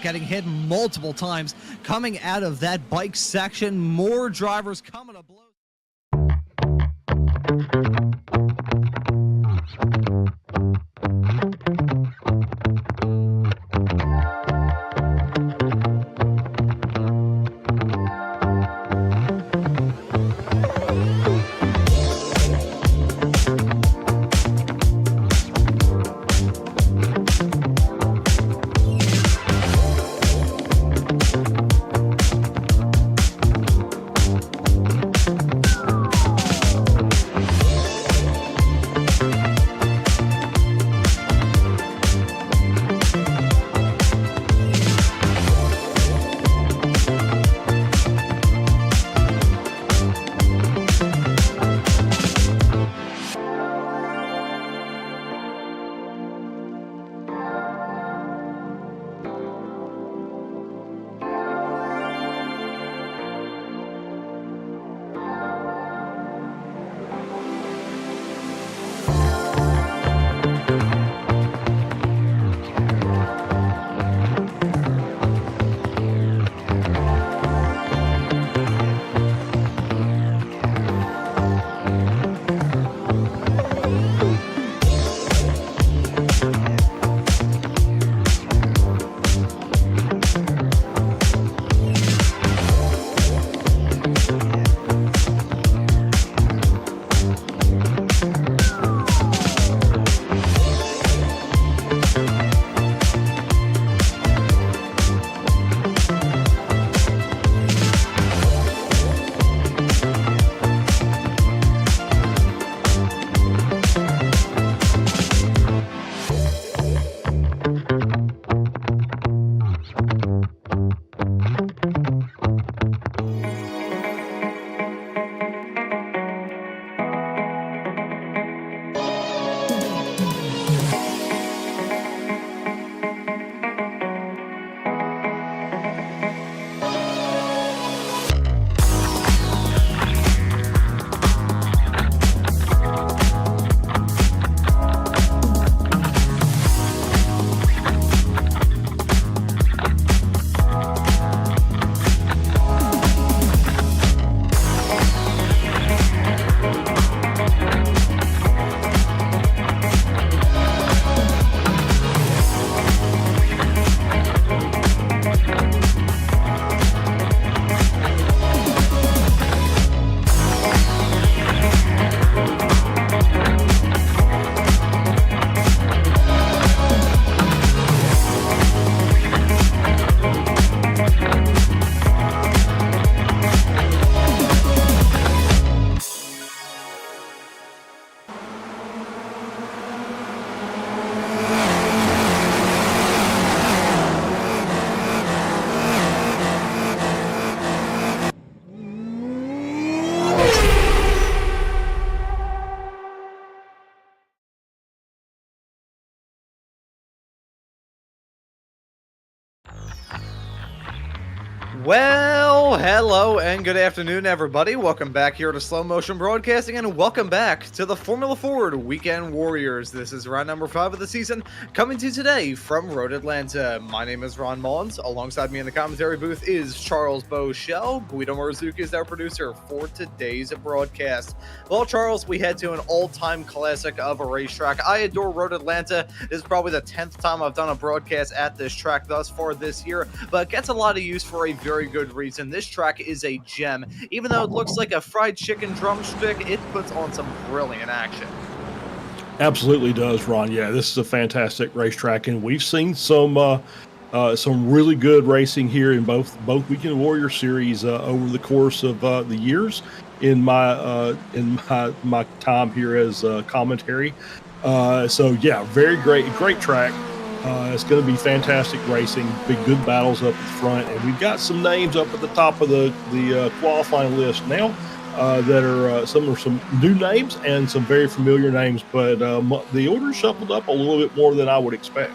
getting hit multiple times coming out of that bike section. More drivers coming to blows. Well, hello and good afternoon, everybody. Welcome back here to Slow Motion Broadcasting, and welcome back to the Formula Ford Weekend Warriors. This is round number 5 of the season, coming to you today from Road Atlanta. My name is Ron Maunz. Alongside me in the commentary booth is Charles Boshell. Guido Marzucchi is our producer for today's broadcast. Well, Charles, we head to an all-time classic of a racetrack. I adore Road Atlanta. This is probably the 10th time I've done a broadcast at this track thus far this year, but it gets a lot of use for a very good reason. This track is a gem. Even though it looks like a fried chicken drumstick, it puts on some brilliant action. Absolutely does, Ron. Yeah, this is a fantastic racetrack, and we've seen some really good racing here in both Weekend Warrior series over the course of the years in my time here as commentary. So yeah, very great track. It's going to be fantastic racing, big good battles up at the front, and we've got some names up at the top of the qualifying list now that are some new names and some very familiar names, but the order shuffled up a little bit more than I would expect.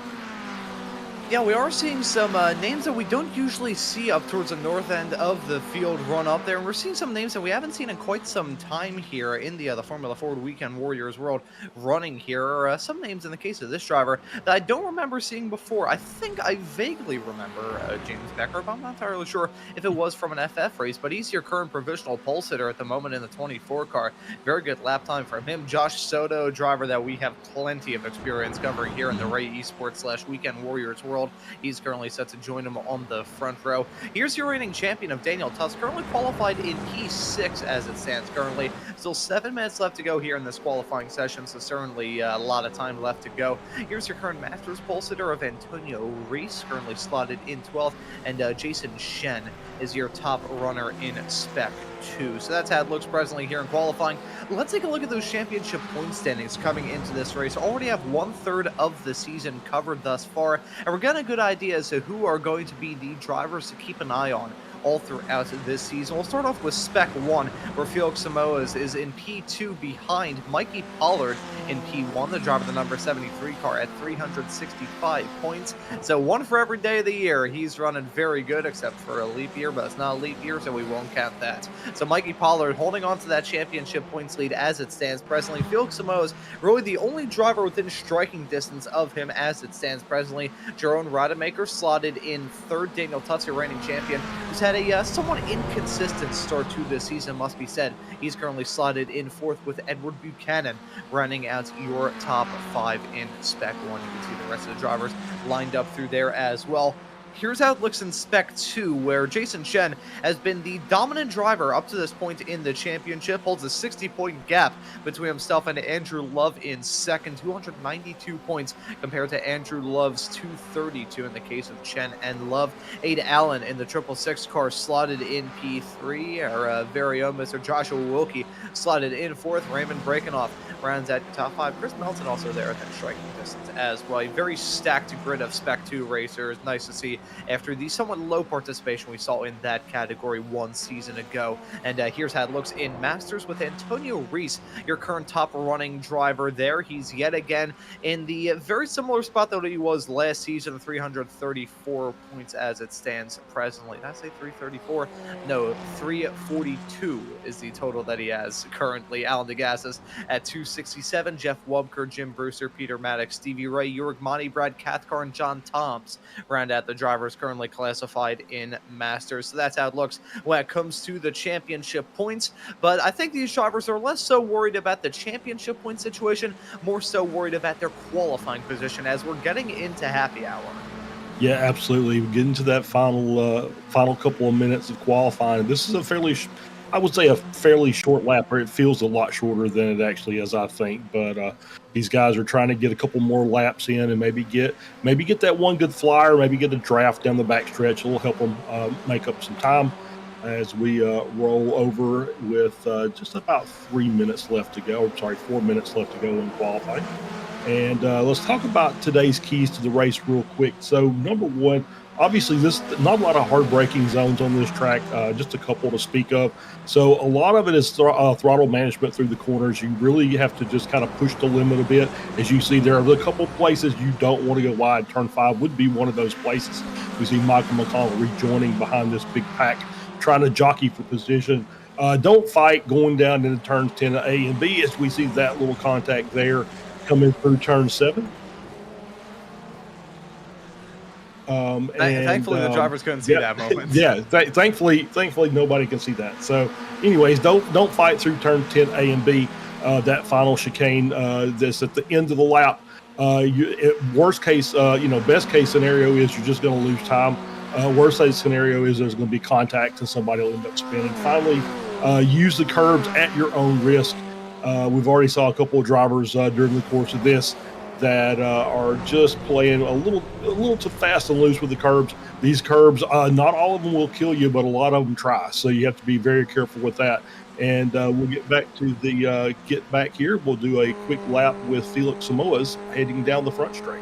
Yeah, we are seeing some names that we don't usually see up towards the north end of the field run up there. And we're seeing some names that we haven't seen in quite some time here in the Formula Ford Weekend Warriors world running here. Some names in the case of this driver that I don't remember seeing before. I think I vaguely remember James Becker, but I'm not entirely sure if it was from an FF race. But he's your current provisional pole sitter at the moment in the 24 car. Very good lap time from him. Josh Soto, driver that we have plenty of experience covering here in the Ray Esports / Weekend Warriors world. He's currently set to join him on the front row. Here's your reigning champion of Daniel Tuss, currently qualified in P6 as it stands currently. Still 7 minutes left to go here in this qualifying session, so certainly a lot of time left to go. Here's your current Masters pole sitter of Antonio Reese, currently slotted in 12th, and Jason Shen is your top runner in Spec 2. So that's how it looks presently here in qualifying. Let's take a look at those championship point standings coming into this race. Already have 1/3 of the season covered thus far, and we're getting a good idea as to who are going to be the drivers to keep an eye on all throughout this season. We'll start off with Spec 1, where Felix Samoas is in P2 behind Mikey Pollard in P1, the driver of the number 73 car at 365 points. So one for every day of the year. He's running very good, except for a leap year, but it's not a leap year, so we won't count that. So Mikey Pollard holding on to that championship points lead as it stands presently. Felix Samoas, really the only driver within striking distance of him as it stands presently. Jerome Rademacher slotted in 3rd. Daniel Tuss, your reigning champion, who's had a somewhat inconsistent start to this season, must be said. He's currently slotted in 4th with Edward Buchanan, running out your top 5 in Spec 1. You can see the rest of the drivers lined up through there as well. Here's how it looks in Spec 2, where Jason Shen has been the dominant driver up to this point in the championship, holds a 60-point gap between himself and Andrew Love in second, 292 points compared to Andrew Love's 232 in the case of Chen and Love. Ada Allen in the 666 car slotted in P3, our very own Mr. Joshua Wilkie slotted in 4th, Raymond Brakenoff rounds at top 5. Chris Melton also there at that striking distance as well. A very stacked grid of Spec 2 racers. Nice to see after the somewhat low participation we saw in that category 1 season ago. And here's how it looks in Masters with Antonio Reese, your current top running driver there. He's yet again in the very similar spot that he was last season, 334 points as it stands presently. Did I say 334? No, 342 is the total that he has currently. Alan DeGassis at 267. Jeff Wubker, Jim Brewster, Peter Maddox, Stevie Ray, Jurg Monty, Brad Cathcart, and John Toms round out the drivers currently classified in Masters. So that's how it looks when it comes to the championship points. But I think these drivers are less so worried about the championship point situation, more so worried about their qualifying position as we're getting into happy hour. Yeah, absolutely. Getting to that final couple of minutes of qualifying. This is I would say a fairly short lap, or it feels a lot shorter than it actually is, I think. But these guys are trying to get a couple more laps in and maybe get that one good flyer, maybe get a draft down the backstretch. It'll help them make up some time as we roll over with just about 3 minutes left to go. 4 minutes left to go in qualifying. And let's talk about today's keys to the race real quick. So number one, obviously, not a lot of hard braking zones on this track, just a couple to speak of. So a lot of it is throttle management through the corners. You really have to just kind of push the limit a bit. As you see, there are a couple places you don't want to go wide. Turn 5 would be one of those places. We see Michael McConnell rejoining behind this big pack, trying to jockey for position. Don't fight going down into turns 10 A and B, as we see that little contact there coming through turn 7. Thankfully, the drivers couldn't see that moment. Yeah, thankfully, nobody can see that. So, anyways, don't fight through turn 10 A and B. That final chicane that's at the end of the lap. Worst case, best case scenario is you're just going to lose time. Worst case scenario is there's going to be contact and somebody will end up spinning. Finally, use the curbs at your own risk. We've already saw a couple of drivers during the course of this that are just playing a little too fast and loose with the curbs. These curbs, not all of them will kill you, but a lot of them try. So you have to be very careful with that. And we'll get back to the get back here. We'll do a quick lap with Felix Samoas heading down the front straight.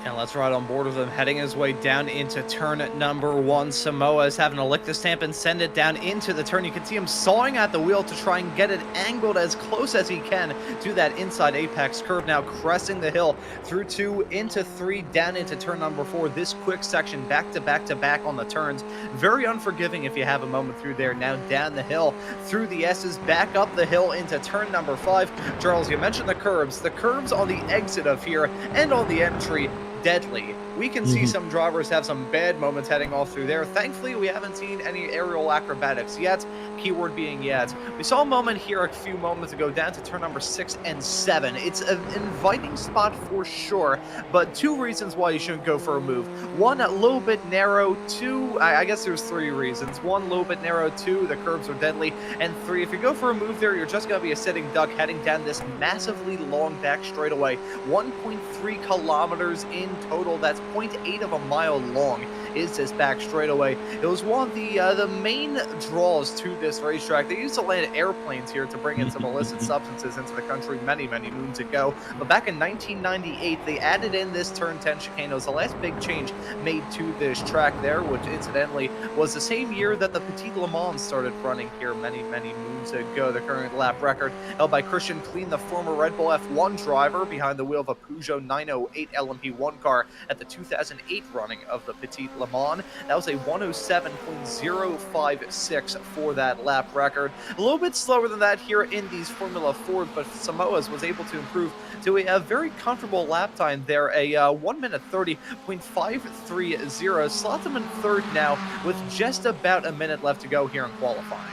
And let's ride on board with him, heading his way down into turn number 1. Samoa is having to lick the stamp and send it down into the turn. You can see him sawing at the wheel to try and get it angled as close as he can to that inside apex curve. Now cresting the hill through 2 into 3, down into turn number 4. This quick section back to back to back on the turns. Very unforgiving if you have a moment through there. Now down the hill through the S's, back up the hill into turn number 5. Charles, you mentioned the curbs. The curbs on the exit of here and on the entry, deadly. We can see some drivers have some bad moments heading off through there. Thankfully, we haven't seen any aerial acrobatics yet, keyword being yet. We saw a moment here a few moments ago down to turn number 6 and 7. It's an inviting spot for sure, but 2 reasons why you shouldn't go for a move. 1, a little bit narrow. 2, I guess there's 3 reasons. 1, a little bit narrow. 2, the curves are deadly. And 3, if you go for a move there, you're just going to be a sitting duck heading down this massively long back straightaway. 1.3 kilometers in total. That's 0.8 of a mile long is this back straightaway. It was one of the main draws to this racetrack. They used to land airplanes here to bring in some illicit substances into the country many moons ago. But back in 1998, they added in this turn 10 chicane. It was the last big change made to this track there, which incidentally was the same year that the Petit Le Mans started running here many moons ago. The current lap record held by Christian Klein, the former Red Bull F1 driver, behind the wheel of a Peugeot 908 LMP1 car at the 2008 running of the Petit Le Mans. That was a 107.056 for that lap record. A little bit slower than that here in these Formula 4s, but Samoa's was able to improve to a very comfortable lap time there, a 1 minute 30.530. Slots him in third now with just about a minute left to go here in qualifying.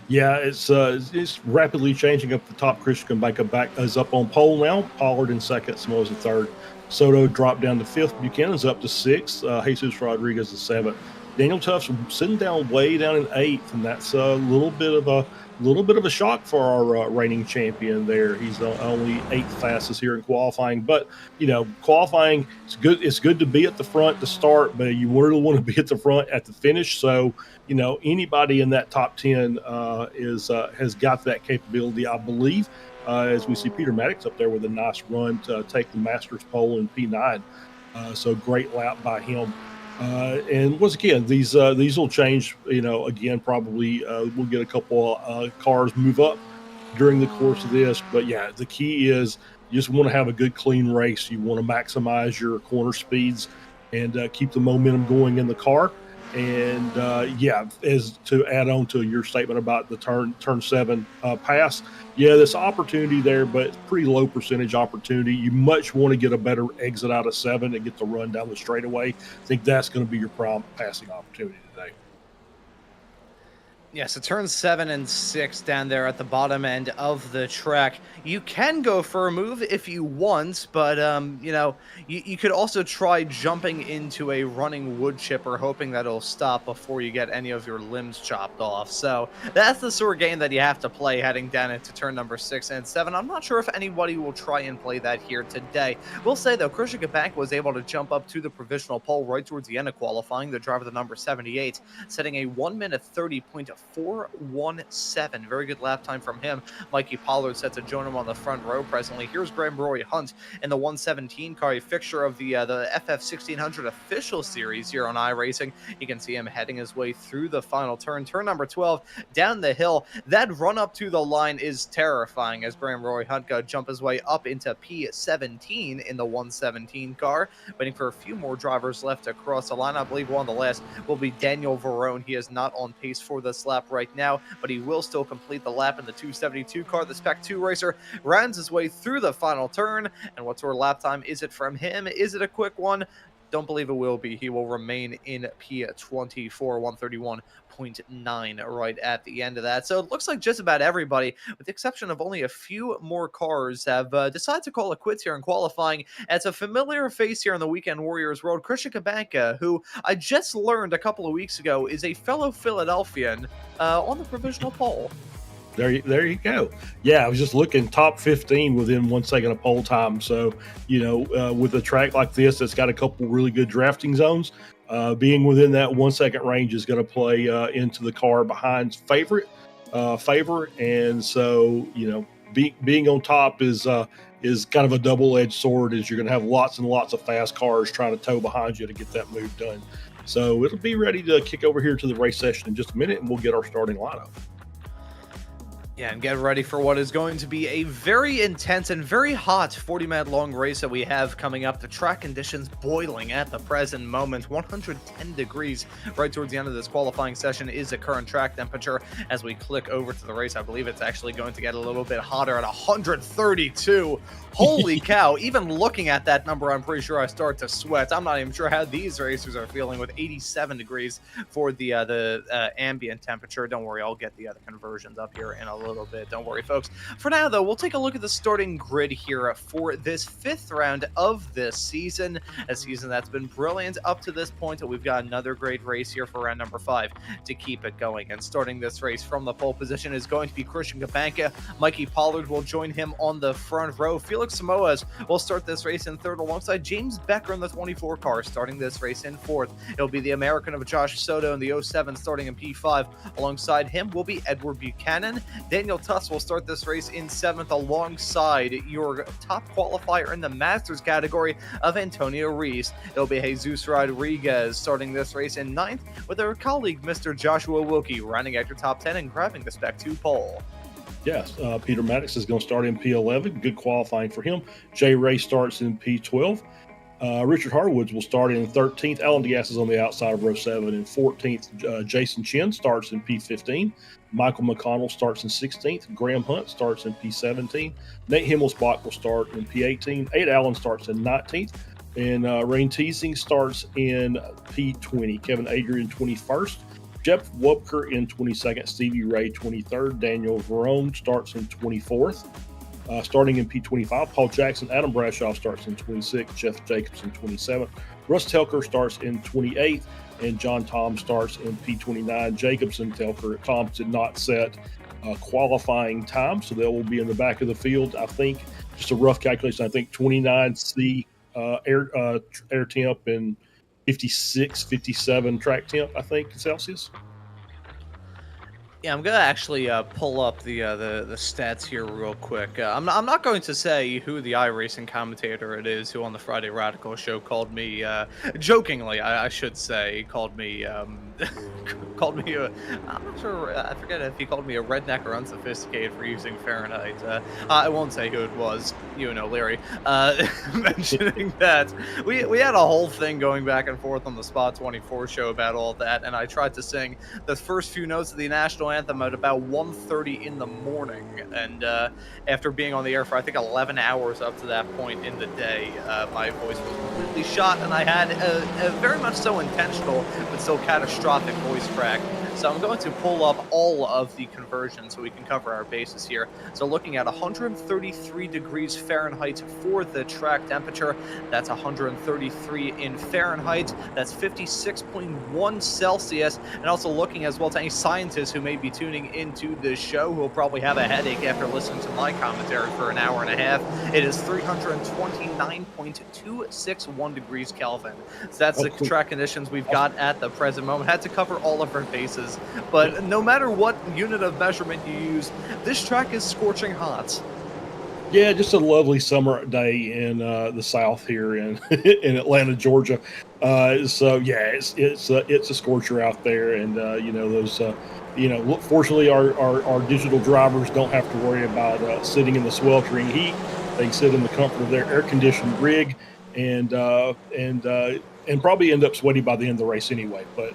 Yeah, it's rapidly changing up the top. Christian back is up on pole now. Pollard in second, Samoa's in third. Soto dropped down to 5th. Buchanan's up to 6th. Jesus Rodriguez is 7th. Daniel Tuff's sitting down way down in 8th, and that's a little bit of a shock for our reigning champion there. He's only 8th fastest here in qualifying, but qualifying, it's good to be at the front to start, but you really want to be at the front at the finish. So anybody in that top 10 has got that capability, I believe. As we see Peter Maddox up there with a nice run to take the Masters pole in P9. So great lap by him. And once again, these will change, again, probably we'll get a couple cars move up during the course of this. But yeah, the key is you just want to have a good, clean race. You want to maximize your corner speeds and keep the momentum going in the car. And as to add on to your statement about the turn 7 pass, there's opportunity there, but it's pretty low percentage opportunity. You much want to get a better exit out of 7 and get the run down the straightaway. I think that's going to be your prime passing opportunity today. Yeah, so turns 7 and 6 down there at the bottom end of the track. You can go for a move if you want, but, you could also try jumping into a running wood chipper, hoping that it'll stop before you get any of your limbs chopped off. So that's the sort of game that you have to play heading down into turn number 6 and 7. I'm not sure if anybody will try and play that here today. We'll say, though, Christian Gabank was able to jump up to the provisional pole right towards the end of qualifying, the driver, the number 78, setting a 1 minute 30.417. Very good lap time from him. Mikey Pollard set to join him on the front row presently. Here's Graham Roy Hunt in the 117 car, a fixture of the FF1600 official series here on iRacing. You can see him heading his way through the final turn number 12 down the hill. That run up to the line is terrifying as Graham Roy Hunt got jump his way up into P17 in the 117 car. Waiting for a few more drivers left to cross the line. I believe one of the last will be Daniel Verone. He is not on pace for this lap right now, but he will still complete the lap in the 272 car. The Spec 2 racer rounds his way through the final turn. And what sort of lap time is it from him? Is it a quick one? Don't believe it will be. He will remain in P24, 131.9 right at the end of that. So it looks like just about everybody, with the exception of only a few more cars, have decided to call it quits here in qualifying. As a familiar face here in the Weekend Warriors world, Christian Kabanka, who I just learned a couple of weeks ago is a fellow Philadelphian on the provisional pole. There you go. Yeah, I was just looking top 15 within 1 second of pole time. So, with a track like this that's got a couple really good drafting zones, being within that 1 second range is going to play into the car behind's favor. And so, being on top is is kind of a double-edged sword, as you're going to have lots and lots of fast cars trying to tow behind you to get that move done. So it'll be ready to kick over here to the race session in just a minute, and we'll get our starting lineup. Yeah, and get ready for what is going to be a very intense and very hot 40-minute long race that we have coming up. The track conditions boiling at the present moment. 110 degrees right towards the end of this qualifying session is the current track temperature. As we click over to the race, I believe it's actually going to get a little bit hotter at 132. Holy cow, even looking at that number, I'm pretty sure I start to sweat. I'm not even sure how these racers are feeling with 87 degrees for the ambient temperature. Don't worry, I'll get the other conversions up here in a little bit. Don't worry, folks. For now, though, we'll take a look at the starting grid here for this 5th round of this season, a season that's been brilliant up to this point. We've got another great race here for round number 5 to keep it going. And starting this race from the pole position is going to be Christian Gabanka. Mikey Pollard will join him on the front row. Felix Samoas will start this race in 3rd alongside James Becker in the 24 car, starting this race in 4th. It'll be the American of Josh Soto in the 07 starting in P5. Alongside him will be Edward Buchanan. Daniel Tuss will start this race in 7th alongside your top qualifier in the Masters category of Antonio Reese. It'll be Jesus Rodriguez starting this race in 9th with our colleague Mr. Joshua Wilkie running at your top 10 and grabbing the Spec 2 pole. Yes, Peter Maddox is going to start in P11. Good qualifying for him. Jay Ray starts in P12. Richard Harwoods will start in 13th. Alan Diaz is on the outside of row 7 in 14th. Jason Chin starts in P15. Michael McConnell starts in 16th. Graham Hunt starts in P17. Nate Himmelsbach will start in P18. Ade Allen starts in 19th. And Rain Teasing starts in P20. Kevin Adrian 21st. Jeff Wubker in 22nd, Stevie Ray 23rd, Daniel Verone starts in 24th. Starting in P25, Paul Jackson, Adam Brashaw starts in 26th, Jeff Jacobs in 27th, Russ Telker starts in 28th, and John Tom starts in P29. Jacobs and Telker, Toms did not set qualifying time, so they will be in the back of the field. I think, just a rough calculation, I think 29C air temp and 56, 57 track temp, I think, Celsius. Yeah, I'm gonna actually pull up the stats here real quick. I'm not going to say who the iRacing commentator it is who on the Friday Radical show called me jokingly, I should say, called me called me I'm not sure, I forget if he called me a redneck or unsophisticated for using Fahrenheit. I won't say who it was, you know, Larry, mentioning that we had a whole thing going back and forth on the Spot 24 show about all that, and I tried to sing the first few notes of the national anthem at about 1:30 in the morning, and after being on the air for I think 11 hours up to that point in the day, my voice was completely shot, and I had a very much so intentional but still catastrophic voice crack. So I'm going to pull up all of the conversions so we can cover our bases here. So looking at 133 degrees Fahrenheit for the track temperature. That's 133 in Fahrenheit. That's 56.1 Celsius. And also looking as well to any scientists who may be tuning into this show who will probably have a headache after listening to my commentary for an hour and a half. It is 329.261 degrees Kelvin. So that's the track conditions we've got at the present moment. Had to cover all of our bases. But no matter what unit of measurement you use, this track is scorching hot. Yeah, just a lovely summer day in the South here in in Atlanta, Georgia. So yeah, it's a scorcher out there, and you know those. Fortunately, our digital drivers don't have to worry about sitting in the sweltering heat. They sit in the comfort of their air-conditioned rig, and probably end up sweaty by the end of the race anyway. But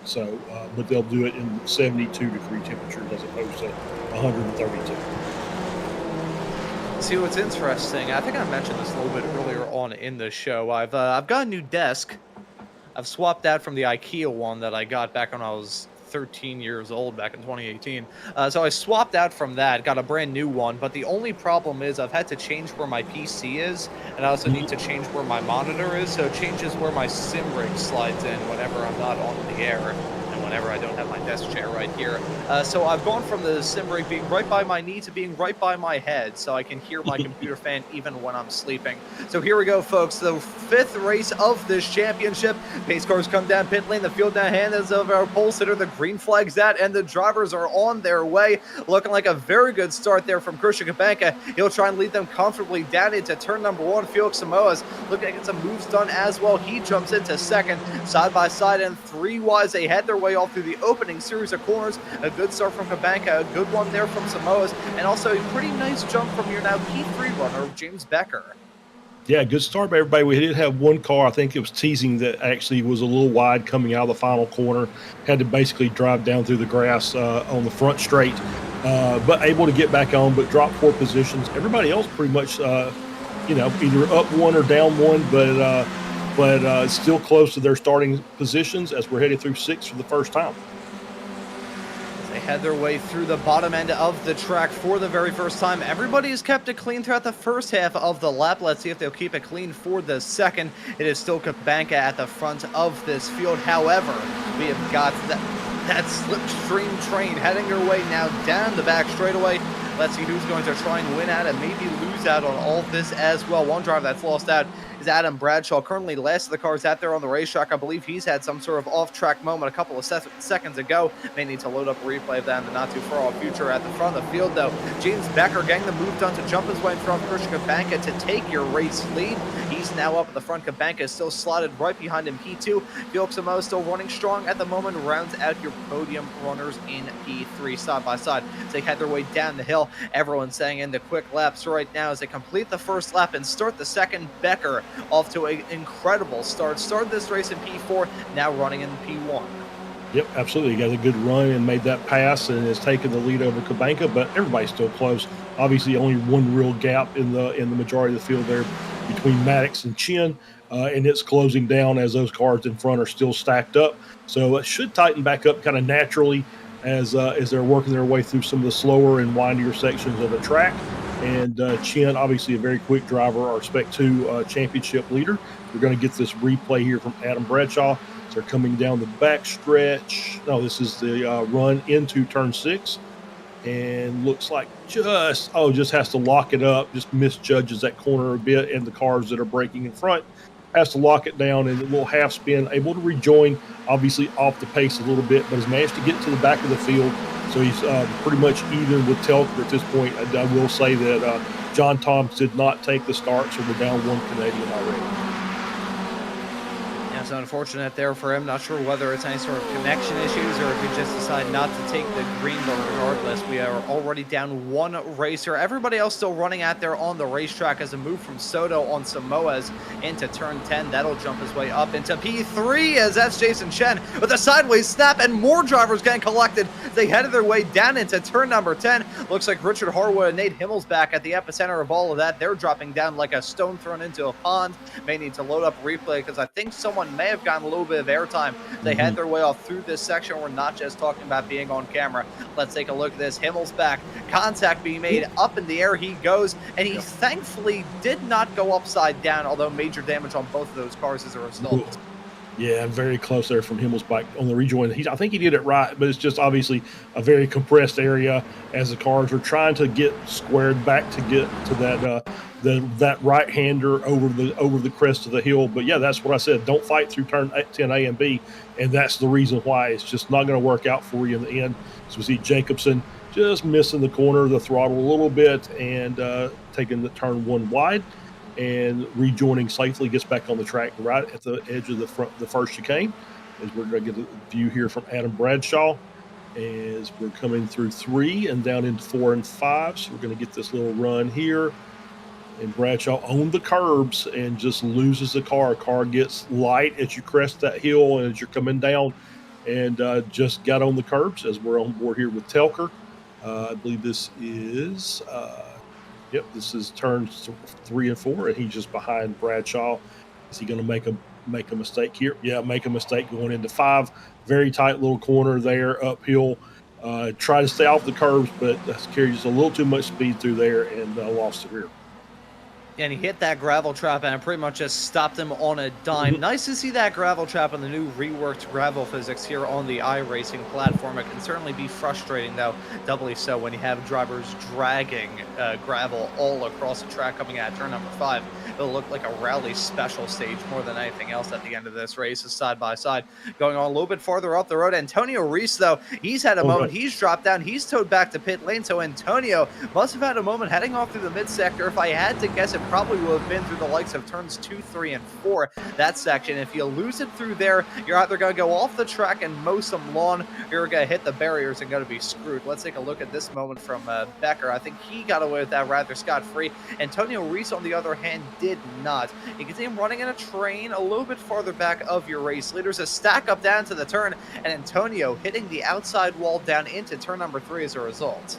they'll do it in 72-degree temperatures as opposed to 132. See, what's interesting, I think I mentioned this a little bit earlier on in the show. I've got a new desk. I've swapped that from the IKEA one that I got back when I was 13 years old back in 2018. So I swapped out from that, got a brand new one, but the only problem is I've had to change where my PC is, and I also need to change where my monitor is, so it changes where my sim rig slides in whenever I'm not on the air. And whenever I don't have my desk chair right here. So I've gone from the sim rig being right by my knee to being right by my head, so I can hear my computer fan even when I'm sleeping. So here we go, folks. The 5th race of this championship. Pace cars come down pit lane. The field down hand is of our pole sitter. The green flag's that, and the drivers are on their way. Looking like a very good start there from Christian Kabanka. He'll try and lead them comfortably down into turn number 1. Felix Samoas looking to get some moves done as well. He jumps into second, side by side and 3 wise. They head their way off through the opening series of corners. A good start from Kabanka, a good one there from Samoas, and also a pretty nice jump from your now P3 runner, James Becker. Yeah, good start by everybody. We did have one car, I think it was teasing, that actually was a little wide coming out of the final corner. Had to basically drive down through the grass on the front straight, but able to get back on, but dropped 4 positions. Everybody else pretty much, either up 1 or down 1, but still close to their starting positions as we're headed through 6 for the first time. They head their way through the bottom end of the track for the very first time. Everybody has kept it clean throughout the first half of the lap. Let's see if they'll keep it clean for the second. It is still Kabanka at the front of this field. However, we have got that slipstream train heading their way now down the back straightaway. Let's see who's going to try and win out and maybe lose out on all of this as well. One driver that's lost out is Adam Bradshaw. Currently last of the cars out there on the racetrack. I believe he's had some sort of off-track moment a couple of seconds ago. May need to load up a replay of that in the not too far off future. At the front of the field, though, James Becker getting the move done to jump his way in front of Christian Kabanka to take your race lead. He's now up at the front. Kabanka is still slotted right behind him, P2. Felix Amo still running strong at the moment. Rounds out your podium runners in P3 side by side. So they head their way down the hill. Everyone's saying in the quick laps right now as they complete the first lap and start the second. Becker off to an incredible start. Started this race in P4, now running in P1. Yep, absolutely. He got a good run and made that pass and has taken the lead over Kabanka, but everybody's still close. Obviously, only one real gap in the majority of the field there between Maddox and Chin, and it's closing down as those cars in front are still stacked up. So it should tighten back up kind of naturally as they're working their way through some of the slower and windier sections of the track. And Chin, obviously a very quick driver, our Spec 2 championship leader. We're going to get this replay here from Adam Bradshaw. So they're coming down the back stretch. No, this is the run into turn 6. And looks like just has to lock it up, just misjudges that corner a bit, and the cars that are braking in front has to lock it down in a little half spin, able to rejoin, obviously off the pace a little bit, but has managed to get to the back of the field. So he's pretty much even with Telker at this point. I will say that John Toms did not take the start, so we're down 1 Canadian already. It's unfortunate there for him. Not sure whether it's any sort of connection issues or if he just decided not to take the green, but regardless, we are already down 1 racer. Everybody else still running out there on the racetrack as a move from Soto on Samoas into turn 10. That'll jump his way up into P3 as that's Jason Chen with a sideways snap and more drivers getting collected. They headed their way down into turn number 10. Looks like Richard Harwood and Nate Himmelsback at the epicenter of all of that. They're dropping down like a stone thrown into a pond. May need to load up a replay because I think someone may have gotten a little bit of airtime. They had their way off through this section. We're not just talking about being on camera. Let's take a look at this. Himmel's back. Contact being made. Up in the air he goes, and he thankfully did not go upside down, although major damage on both of those cars as a result. Yeah, very close there from Himmelsbach on the rejoin. I think he did it right, but it's just obviously a very compressed area as the cars are trying to get squared back to get to that right-hander over the crest of the hill. But yeah, that's what I said. Don't fight through turn 10A and B, and that's the reason why it's just not going to work out for you in the end. So we see Jacobson just missing the corner, the throttle a little bit, and taking the turn 1 wide. And rejoining safely, gets back on the track right at the edge of the first chicane. As we're going to get a view here from Adam Bradshaw as we're coming through 3 and down into 4 and 5. So we're going to get this little run here. And Bradshaw on the curbs and just loses the car. Car gets light as you crest that hill and as you're coming down, and just got on the curbs as we're on board here with Telker. I believe this is... Yep, this is turns 3 and 4, and he's just behind Bradshaw. Is he going to make a mistake here? Yeah, make a mistake going into 5. Very tight little corner there, uphill. Try to stay off the curves, but carried just a little too much speed through there and lost the rear. And he hit that gravel trap, and it pretty much just stopped him on a dime. Nice to see that gravel trap on the new reworked gravel physics here on the iRacing platform. It can certainly be frustrating, though, doubly so when you have drivers dragging gravel all across the track coming at turn number 5. It'll look like a rally special stage more than anything else at the end of this race, is side by side. Going on a little bit farther up the road, Antonio Reese, though, he's had a moment. He's dropped down. He's towed back to pit lane, so Antonio must have had a moment heading off through the mid-sector. If I had to guess, it probably would have been through the likes of turns 2, 3, and 4, that section. If you lose it through there, you're either going to go off the track and mow some lawn, or you're going to hit the barriers and going to be screwed. Let's take a look at this moment from Becker. I think he got away with that rather scot-free. Antonio Reese, on the other hand, did not. You can see him running in a train a little bit farther back of your race leaders. A stack up down to the turn, and Antonio hitting the outside wall down into turn number 3 as a result.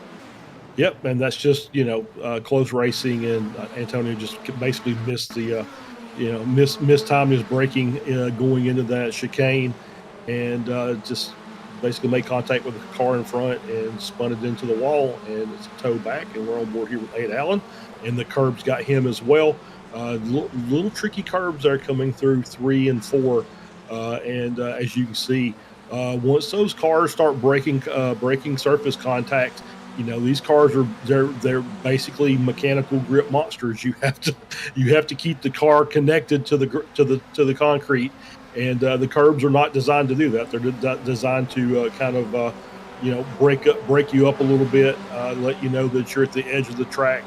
Yep, and that's just, close racing, and Antonio just basically missed the, mistimed his braking going into that chicane, and just basically made contact with the car in front and spun it into the wall, and it's a tow back, and we're on board here with Ed Allen, and the curbs got him as well. Little tricky curbs are coming through 3 and 4, and as you can see, once those cars start breaking surface contact, these cars they're basically mechanical grip monsters. You have to keep the car connected to the concrete, and the curbs are not designed to do that. They're designed to break you up a little bit, let you know that you're at the edge of the track,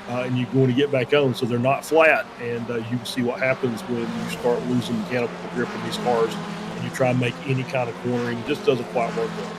and you're going to get back on. So they're not flat, and you can see what happens when you start losing mechanical grip in these cars, and you try and make any kind of cornering. It just doesn't quite work well.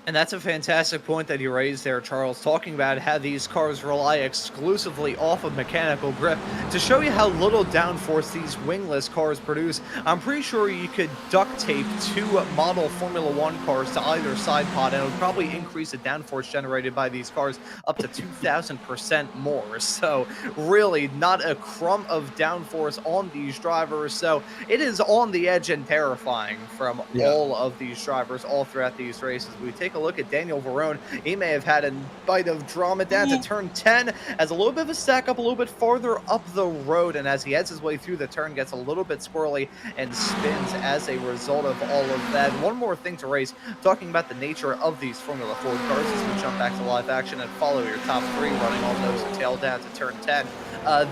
And that's a fantastic point that you raised there, Charles, talking about how these cars rely exclusively off of mechanical grip. To show you how little downforce these wingless cars produce, I'm pretty sure you could duct tape 2 model Formula 1 cars to either side pod, and it would probably increase the downforce generated by these cars up to 2,000% more. So really not a crumb of downforce on these drivers. So it is on the edge and terrifying from all of these drivers all throughout these races. We take a look at Daniel Verone. He may have had a bite of drama down to turn 10 as a little bit of a stack up a little bit farther up the road, and as he heads his way through the turn, gets a little bit squirrely and spins as a result of all of that. One more thing to raise, talking about the nature of these Formula 4 cars as we jump back to live action and follow your top 3 running all nose and tail down to turn 10.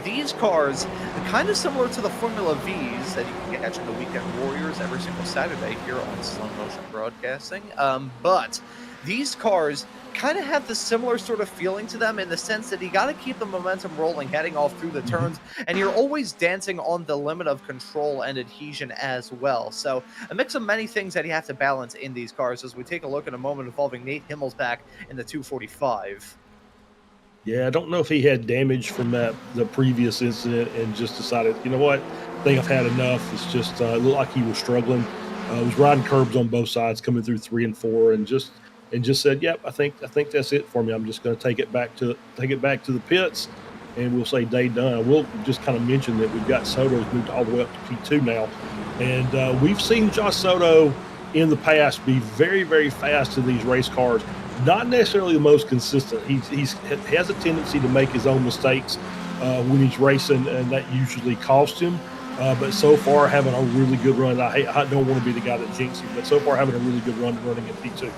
These cars, kind of similar to the Formula Vs that you can catch in the Weekend Warriors every single Saturday here on Slow Motion Broadcasting, but these cars kind of have the similar sort of feeling to them in the sense that you got to keep the momentum rolling heading off through the turns, and you're always dancing on the limit of control and adhesion as well. So a mix of many things that you have to balance in these cars as we take a look at a moment involving Nate Himmelsbach in the 245. Yeah, I don't know if he had damage from the previous incident and just decided, you know what, I think I've had enough. It's just it looked like he was struggling. He was riding curbs on both sides, coming through 3 and 4, and just said, "Yep, I think that's it for me. I'm just going to take it back to the pits, and we'll say day done." We'll just kind of mention that we've got Soto's moved all the way up to P2 now, and we've seen Josh Soto in the past be very, very fast in these race cars. Not necessarily the most consistent. He has a tendency to make his own mistakes when he's racing, and that usually costs him. But so far, having a really good run. I don't want to be the guy that jinxes him, but so far having a really good run running in P2.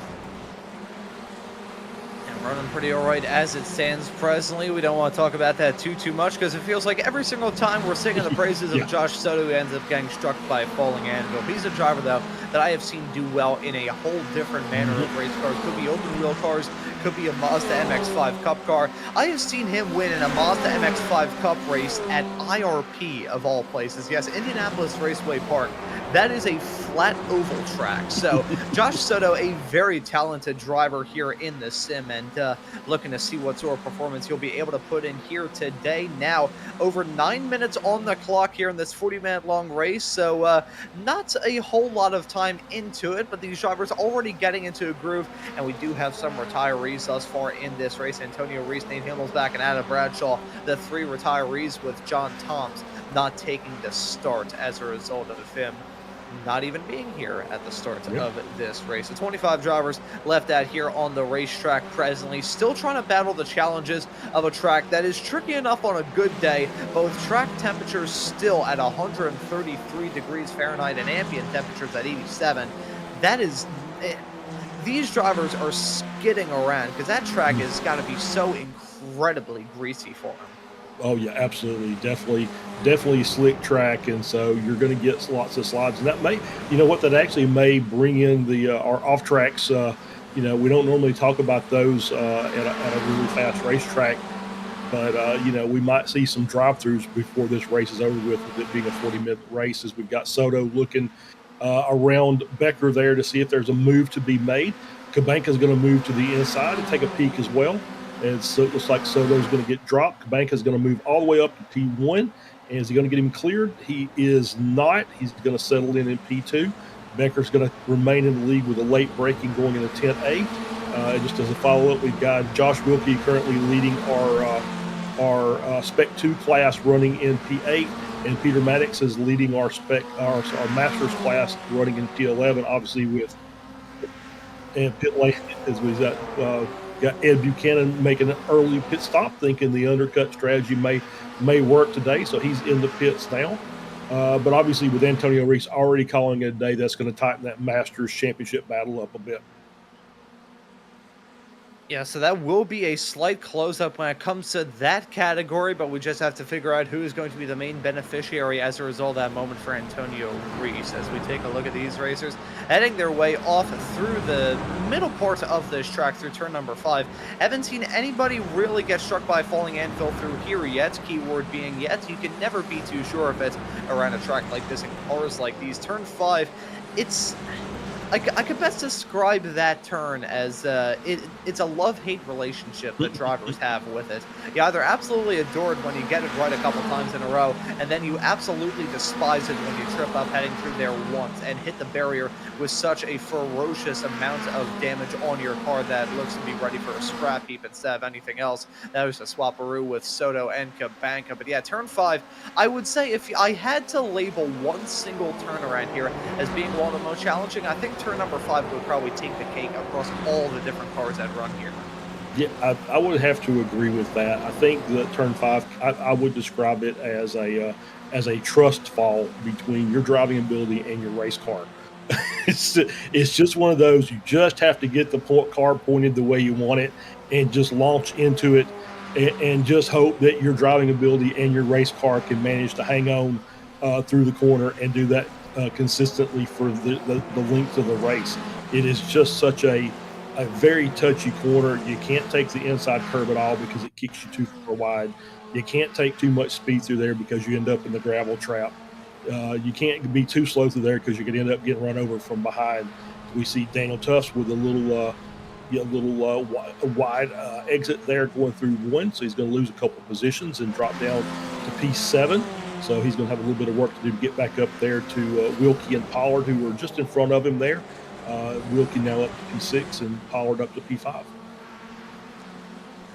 Running pretty all right as it stands presently. We don't want to talk about that too much because it feels like every single time we're singing the praises of Josh Soto, who ends up getting struck by a falling anvil. He's a driver, though, that I have seen do well in a whole different manner of race cars. Could be open wheel cars, could be a Mazda MX-5 Cup car. I have seen him win in a Mazda MX-5 Cup race at IRP of all places. Yes, Indianapolis Raceway Park. That is a flat oval track. So Josh Soto, a very talented driver here in the sim, and looking to see what sort of performance he'll be able to put in here today. Now, over 9 minutes on the clock here in this 40-minute long race, so not a whole lot of time into it, but these drivers already getting into a groove, and we do have some retirees thus far in this race. Antonio Reese, Nate Himmelsbach, and Adam Bradshaw, the 3 retirees, with John Toms not taking the start as a result of him not even being here at the start of this race. So 25 drivers left out here on the racetrack presently, still trying to battle the challenges of a track that is tricky enough on a good day. Both track temperatures still at 133 degrees Fahrenheit and ambient temperatures at 87. That is... These drivers are skidding around because that track has got to be so incredibly greasy for them. Oh yeah, absolutely, definitely slick track, and so you're going to get lots of slides, and that may, that actually may bring in the our off tracks. We don't normally talk about those at a really fast racetrack, but we might see some drive-throughs before this race is over with it being a 40-minute race. As we've got Soto looking around Becker there to see if there's a move to be made. Cabanca's going to move to the inside and take a peek as well. And so it looks like Soto's going to get dropped. Cabanca's going to move all the way up to P1. And is he going to get him cleared? He is not. He's going to settle in P2. Becker's going to remain in the lead with a late braking going into 10A. Just as a follow-up, we've got Josh Wilkie currently leading our Spec 2 class running in P8. And Peter Maddox is leading our Masters class running in P11, obviously with pit lane as we've got Ed Buchanan making an early pit stop, thinking the undercut strategy may work today, so he's in the pits now. But obviously with Antonio Reese already calling it a day, that's going to tighten that Masters Championship battle up a bit. Yeah, so that will be a slight close-up when it comes to that category, but we just have to figure out who is going to be the main beneficiary as a result of that moment for Antonio Reese. As we take a look at these racers heading their way off through the middle part of this track through turn number 5. Haven't seen anybody really get struck by falling anvil through here yet, keyword being yet. You can never be too sure if it's around a track like this in cars like these. Turn 5, it's... I could best describe that turn as it's a love-hate relationship that drivers have with it. You either absolutely adore it when you get it right a couple times in a row, and then you absolutely despise it when you trip up heading through there once and hit the barrier with such a ferocious amount of damage on your car that looks to be ready for a scrap heap instead of anything else. That was a swapperoo with Soto and Cabanca. But yeah, turn 5, I would say if I had to label one single turnaround here as being one of the most challenging, I think turn number 5 would probably take the cake across all the different cars that run here. Yeah, I would have to agree with that. I think that turn 5, I would describe it as a trust fall between your driving ability and your race car. It's just one of those, you just have to get the car pointed the way you want it and just launch into it and just hope that your driving ability and your race car can manage to hang on through the corner and do that consistently for the length of the race. It is just such a very touchy corner. You can't take the inside curb at all because it kicks you too far wide. You can't take too much speed through there because you end up in the gravel trap. You can't be too slow through there because you could end up getting run over from behind. We see Daniel Tufts with a little wide exit there going through 1, so he's going to lose a couple positions and drop down to P7. So he's going to have a little bit of work to do to get back up there to Wilkie and Pollard, who were just in front of him there. Wilkie now up to P6 and Pollard up to P5.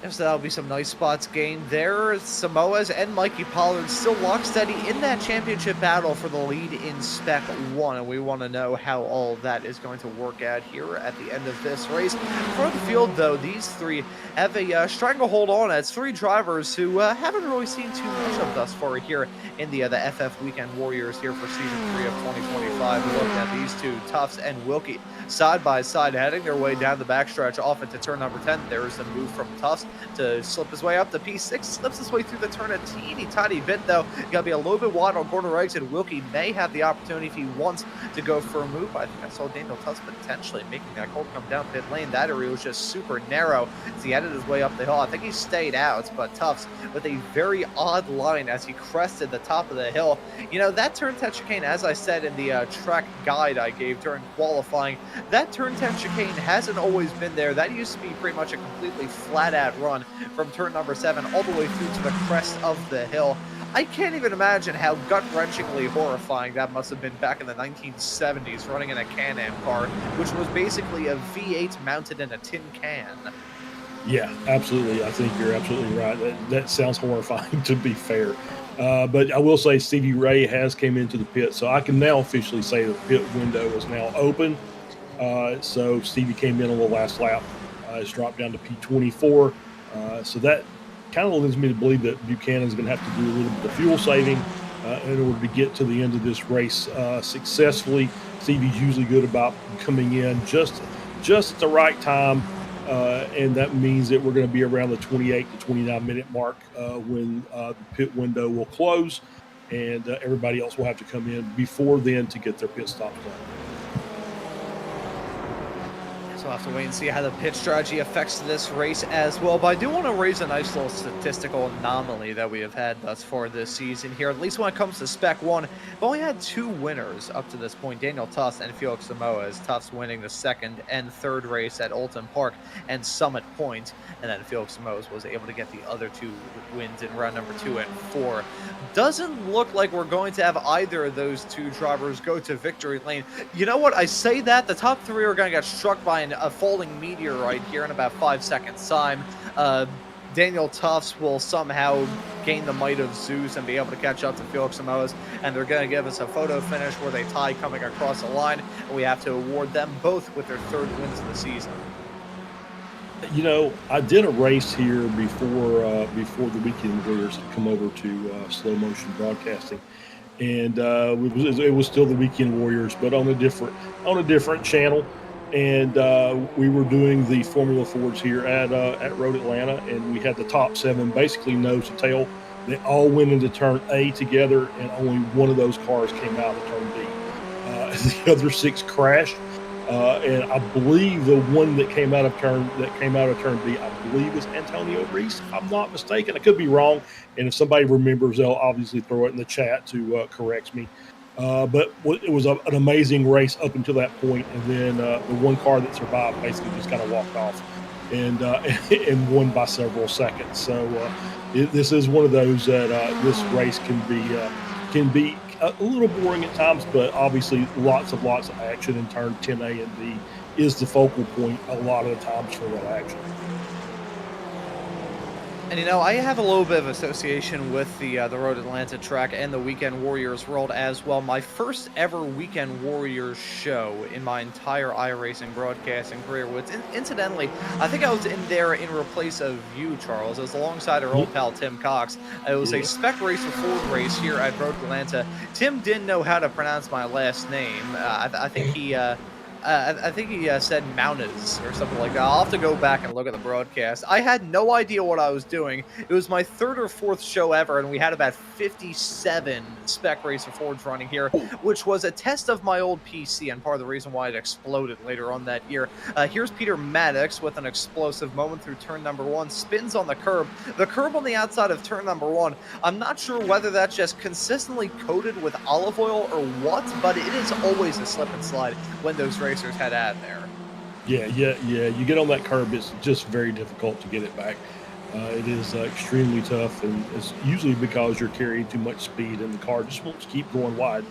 So that'll be some nice spots gained there. Samoas and Mikey Pollard still lock steady in that championship battle for the lead in Spec 1, and we want to know how all of that is going to work out here at the end of this race. For the field, though, these three have a stranglehold on as 3 drivers who haven't really seen too much of thus far here in the FF Weekend Warriors here for Season 3 of 2025. We looked at these two, Tufts and Wilkie, side by side, heading their way down the backstretch off into turn number 10. There's the move from Tufts to slip his way up to P6, slips his way through the turn a teeny tiny bit, though. You gotta be a little bit wide on corner exit. Wilkie may have the opportunity if he wants to go for a move. I think I saw Daniel Tufts potentially making that cold come down pit lane. That area was just super narrow as he headed his way up the hill. I think he stayed out, but Tufts with a very odd line as he crested the top of the hill. That turn 10 chicane, as I said in the track guide I gave during qualifying, that turn 10 chicane hasn't always been there. That used to be pretty much a completely flat-out run from turn number 7 all the way through to the crest of the hill. I can't even imagine how gut-wrenchingly horrifying that must have been back in the 1970s running in a Can-Am car, which was basically a V8 mounted in a tin can. Yeah, absolutely. I think you're absolutely right. That sounds horrifying to be fair. But I will say Stevie Ray has came into the pit, so I can now officially say the pit window is now open. So Stevie came in on the last lap. It's dropped down to P24. So that kind of leads me to believe that Buchanan's going to have to do a little bit of fuel saving in order to get to the end of this race successfully. Stevie's usually good about coming in just at the right time. And that means that we're going to be around the 28 to 29 minute mark when the pit window will close, and everybody else will have to come in before then to get their pit stops done. So we'll have to wait and see how the pit strategy affects this race as well. But I do want to raise a nice little statistical anomaly that we have had thus far this season here, at least when it comes to Spec 1. We've only had 2 winners up to this point, Daniel Tufts and Felix Samoa, as Tufts winning the second and third race at Alton Park and Summit Point, and then Felix Samoa was able to get the other 2 wins in round number 2 and 4. Doesn't look like we're going to have either of those 2 drivers go to victory lane. You know what? I say that, the top 3 are going to get struck by a falling meteorite here in about 5 seconds time. Daniel Tufts will somehow gain the might of Zeus and be able to catch up to Felix Samoas, and they're going to give us a photo finish where they tie coming across the line, and we have to award them both with their 3rd wins of the season. You know, I did a race here before the Weekend Warriors had come over to slow motion broadcasting, and it was still the Weekend Warriors, but on a different channel. And we were doing the Formula Fords here at Road Atlanta, and we had the top 7 basically nose to tail. They all went into turn A together, and only one of those cars came out of turn B. The other 6 crashed, and I believe the one that came out of turn B, I believe is Antonio Reese. If I'm not mistaken. I could be wrong, and if somebody remembers, they'll obviously throw it in the chat to correct me. But it was an amazing race up until that point, and then the one car that survived basically just kind of walked off and and won by several seconds. So this is one of those that this race can be a little boring at times, but obviously lots of action in turn 10A and B is the focal point a lot of the times for that action. And you know, I have a little bit of association with the Road Atlanta track and the Weekend Warriors world as well. My first ever Weekend Warriors show in my entire iRacing broadcasting career was, incidentally, I think I was in there in replace of you, Charles. It was alongside our old pal Tim Cox. It was a Spec Racer Ford race here at Road Atlanta. Tim didn't know how to pronounce my last name. I think he said Maunz or something like that. I'll have to go back and look at the broadcast. I had no idea what I was doing. It was my 3rd or 4th show ever, and we had about 57 Spec Racer Fords running here, which was a test of my old PC and part of the reason why it exploded later on that year. Here's Peter Maddox with an explosive moment through turn number 1, spins on the curb. The curb on the outside of turn number 1, I'm not sure whether that's just consistently coated with olive oil or what, but it is always a slip and slide when those racers head out there. Yeah. You get on that curb, it's just very difficult to get it back. It is extremely tough, and it's usually because you're carrying too much speed, and the car just wants to keep going wide.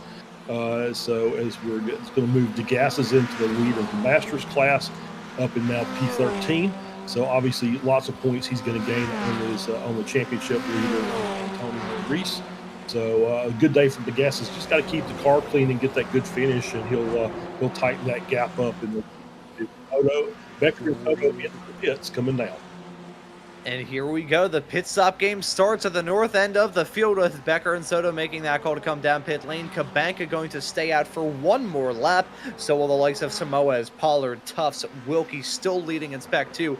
So as it's going to move DeGasses into the lead of the Masters class, up in now P13. So obviously, lots of points he's going to gain on the championship leader, Antonio Reese. So a good day for DeGasses. Just got to keep the car clean and get that good finish, and he'll tighten that gap up. And Becker and Toto into the pits coming down. And here we go. The pit stop game starts at the north end of the field with Becker and Soto making that call to come down pit lane. Cabanca going to stay out for one more lap. So will the likes of Samoas, Pollard, Tufts, Wilkie still leading in Spec 2.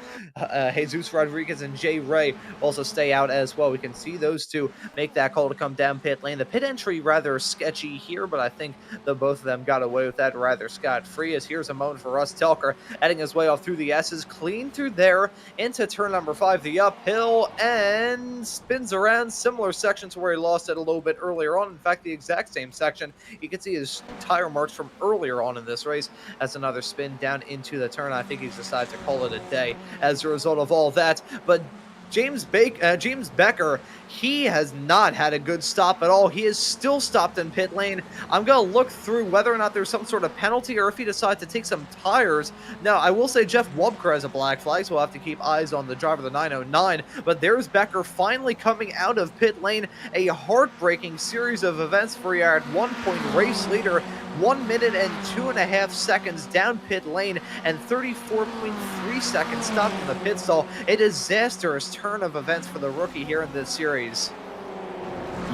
Jesus Rodriguez and Jay Ray also stay out as well. We can see those two make that call to come down pit lane. The pit entry rather sketchy here, but I think the both of them got away with that rather scot-free. As here's a moment for Russ Telker heading his way off through the S's, clean through there into turn number 5. The uphill and spins around, similar section to where he lost it a little bit earlier on. In fact, the exact same section. You can see his tire marks from earlier on in this race. That's another spin down into the turn. I think he's decided to call it a day as a result of all that. But James Becker, he has not had a good stop at all. He is still stopped in pit lane. I'm going to look through whether or not there's some sort of penalty or if he decides to take some tires. Now, I will say Jeff Wubker has a black flag, so we'll have to keep eyes on the driver, the 909. But there's Becker finally coming out of pit lane. A heartbreaking series of events for your 1-point race leader. 1 minute and 2.5 seconds down pit lane and 34.3 seconds stopped in the pit stall. A disastrous turn of events for the rookie here in this series.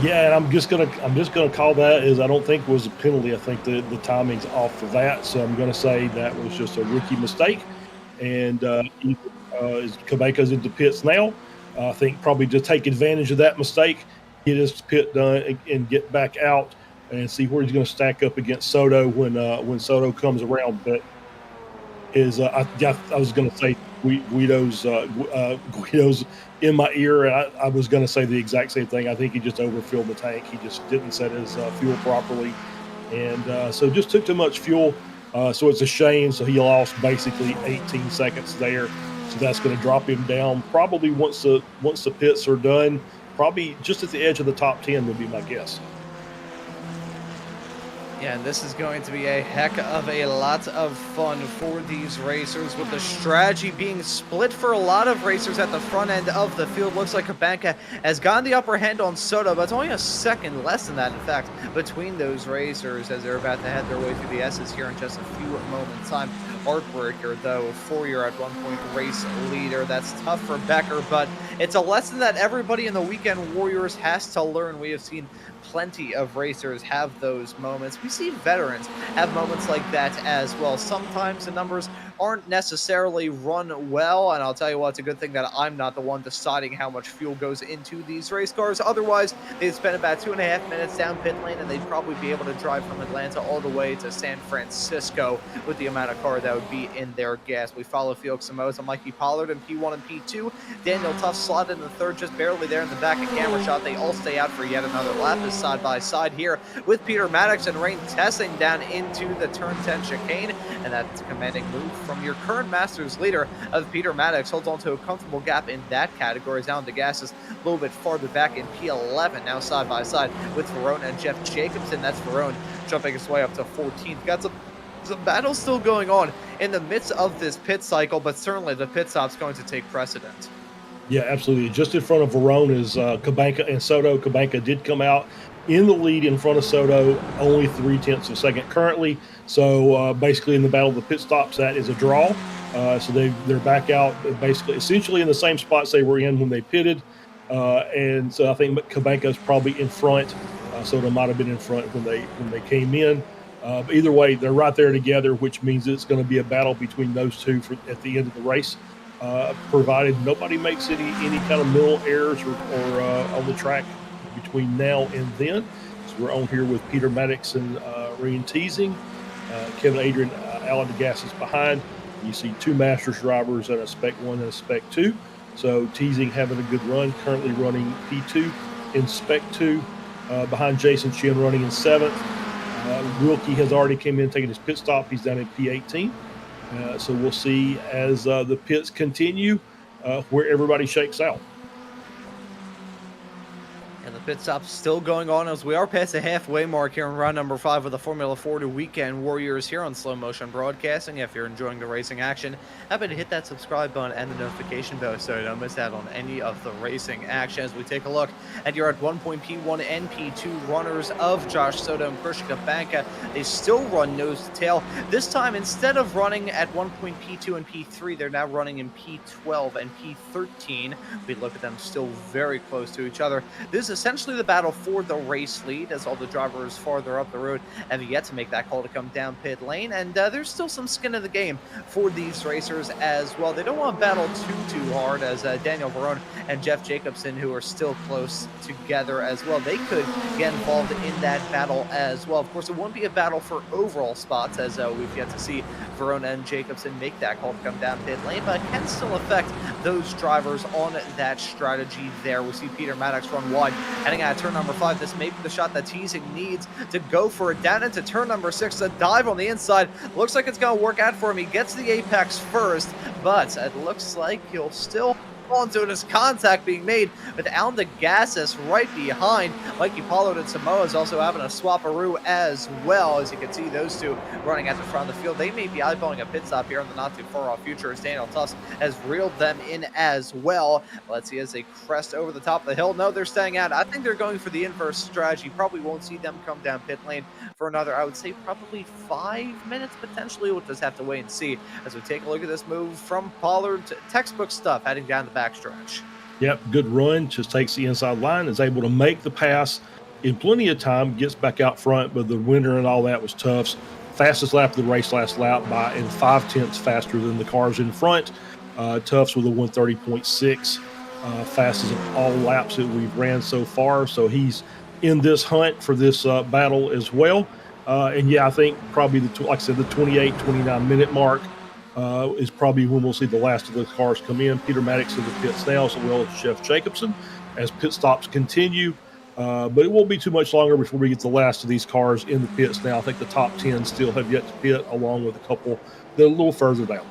Yeah, and I'm just gonna call that as I don't think it was a penalty. I think the timing's off for that, so I'm gonna say that was just a rookie mistake. And Cabecca's into pits now. I think probably to take advantage of that mistake, get his pit done and get back out and see where he's going to stack up against Soto when Soto comes around. But I was going to say Guido's in my ear, and I was going to say the exact same thing. I think he just overfilled the tank. He just didn't set his fuel properly, and so just took too much fuel. So it's a shame. So he lost basically 18 seconds there. So that's going to drop him down probably once the pits are done. Probably just at the edge of the top 10 would be my guess. Yeah, and this is going to be a heck of a lot of fun for these racers, with the strategy being split for a lot of racers at the front end of the field. Looks like Cabecca has gotten the upper hand on Soto, but it's only a second less than that, in fact, between those racers as they're about to head their way through the S's here in just a few moments' time. Heartbreaker, though, for your at 1-point race leader. That's tough for Becker, but it's a lesson that everybody in the Weekend Warriors has to learn. We have seen plenty of racers have those moments. We see veterans have moments like that as well. Sometimes the numbers aren't necessarily run well, and I'll tell you what, it's a good thing that I'm not the one deciding how much fuel goes into these race cars. Otherwise, they'd spend about 2.5 minutes down pit lane, and they'd probably be able to drive from Atlanta all the way to San Francisco with the amount of car that would be in their gas. We follow Felix Samoza, Mikey Pollard in P1 and P2. Daniel Tuff slotted in the third, just barely there in the back of camera shot. They all stay out for yet another lap as side by side here with Peter Maddox and Rain Tessing down into the turn 10 chicane, and that's a commanding move from your current Masters leader of Peter Maddox. Holds on to a comfortable gap in that category. Is down to Gassis a little bit farther back in P11, now side by side with Verone and Jeff Jacobson. That's Verone jumping his way up to 14th. Got some battle still going on in the midst of this pit cycle, but certainly the pit stop's going to take precedent. Yeah, absolutely. Just in front of Verone is Cabecca and Soto. Cabecca did come out in the lead in front of Soto, only 0.3 of a second currently. So basically in the battle of the pit stops, that is a draw. So they're back out basically essentially in the same spots they were in when they pitted. And so I think Cabecca's probably in front. Soto might have been in front when they came in. But either way, they're right there together, which means it's going to be a battle between those two at the end of the race, provided nobody makes any kind of mental errors or on the track between now and then. So we're on here with Peter Maddox and Ryan Teasing. Kevin Adrian, Alan DeGas is behind. You see two Masters drivers and a Spec 1 and a Spec 2. So Teasing having a good run, currently running P2 in Spec 2, behind Jason Chin running in 7th. Wilkie has already came in taking his pit stop. He's down in P18. So we'll see as the pits continue where everybody shakes out. And the pit stop's still going on as we are past the halfway mark here in round number 5 of the Formula 40 Weekend Warriors here on Slow Motion Broadcasting. If you're enjoying the racing action, happy to hit that subscribe button and the notification bell so you don't miss out on any of the racing action. As we take a look at your at 1-point P1 and P2 runners of Josh Soto and Christian Cabecca, they still run nose to tail. This time, instead of running at 1-point P2 and P3, they're now running in P12 and P13. We look at them still very close to each other. This is essentially the battle for the race lead, as all the drivers farther up the road have yet to make that call to come down pit lane, and there's still some skin in the game for these racers as well. They don't want to battle too hard, as Daniel Verone and Jeff Jacobson, who are still close together as well, they could get involved in that battle as well. Of course, it won't be a battle for overall spots, as we've yet to see Verone and Jacobson make that call to come down pit lane, but it can still affect those drivers on that strategy there. We see Peter Maddox run wide heading out of turn number 5. This may be the shot that Teasing needs to go for it. Down into turn number 6, a dive on the inside. Looks like it's going to work out for him. He gets the apex first, but it looks like he'll still onto it as contact being made with Alan DeGassis right behind. Mikey Pollard and Samoa is also having a swap-a-roo as well. As you can see, those two running at the front of the field. They may be eyeballing a pit stop here in the not too far off future as Daniel Tufts has reeled them in as well. Let's see as they crest over the top of the hill. No, they're staying out. I think they're going for the inverse strategy. Probably won't see them come down pit lane for another, I would say, probably 5 minutes potentially. We'll just have to wait and see as we take a look at this move from Pollard to textbook stuff heading down the backstretch. Yep, good run. Just takes the inside line, is able to make the pass in plenty of time, gets back out front, but the winner and all that was Tufts. Fastest lap of the race last lap by and 5/10 faster than the cars in front. Tufts with a 130.6, fastest of all laps that we've ran so far. So he's in this hunt for this battle as well. And yeah, I think probably like I said, the 28, 29 minute mark is probably when we'll see the last of the cars come in. Peter Maddox in the pits now, as well as Jeff Jacobson, as pit stops continue. But it won't be too much longer before we get the last of these cars in the pits now. I think the top 10 still have yet to pit, along with a couple that are a little further down.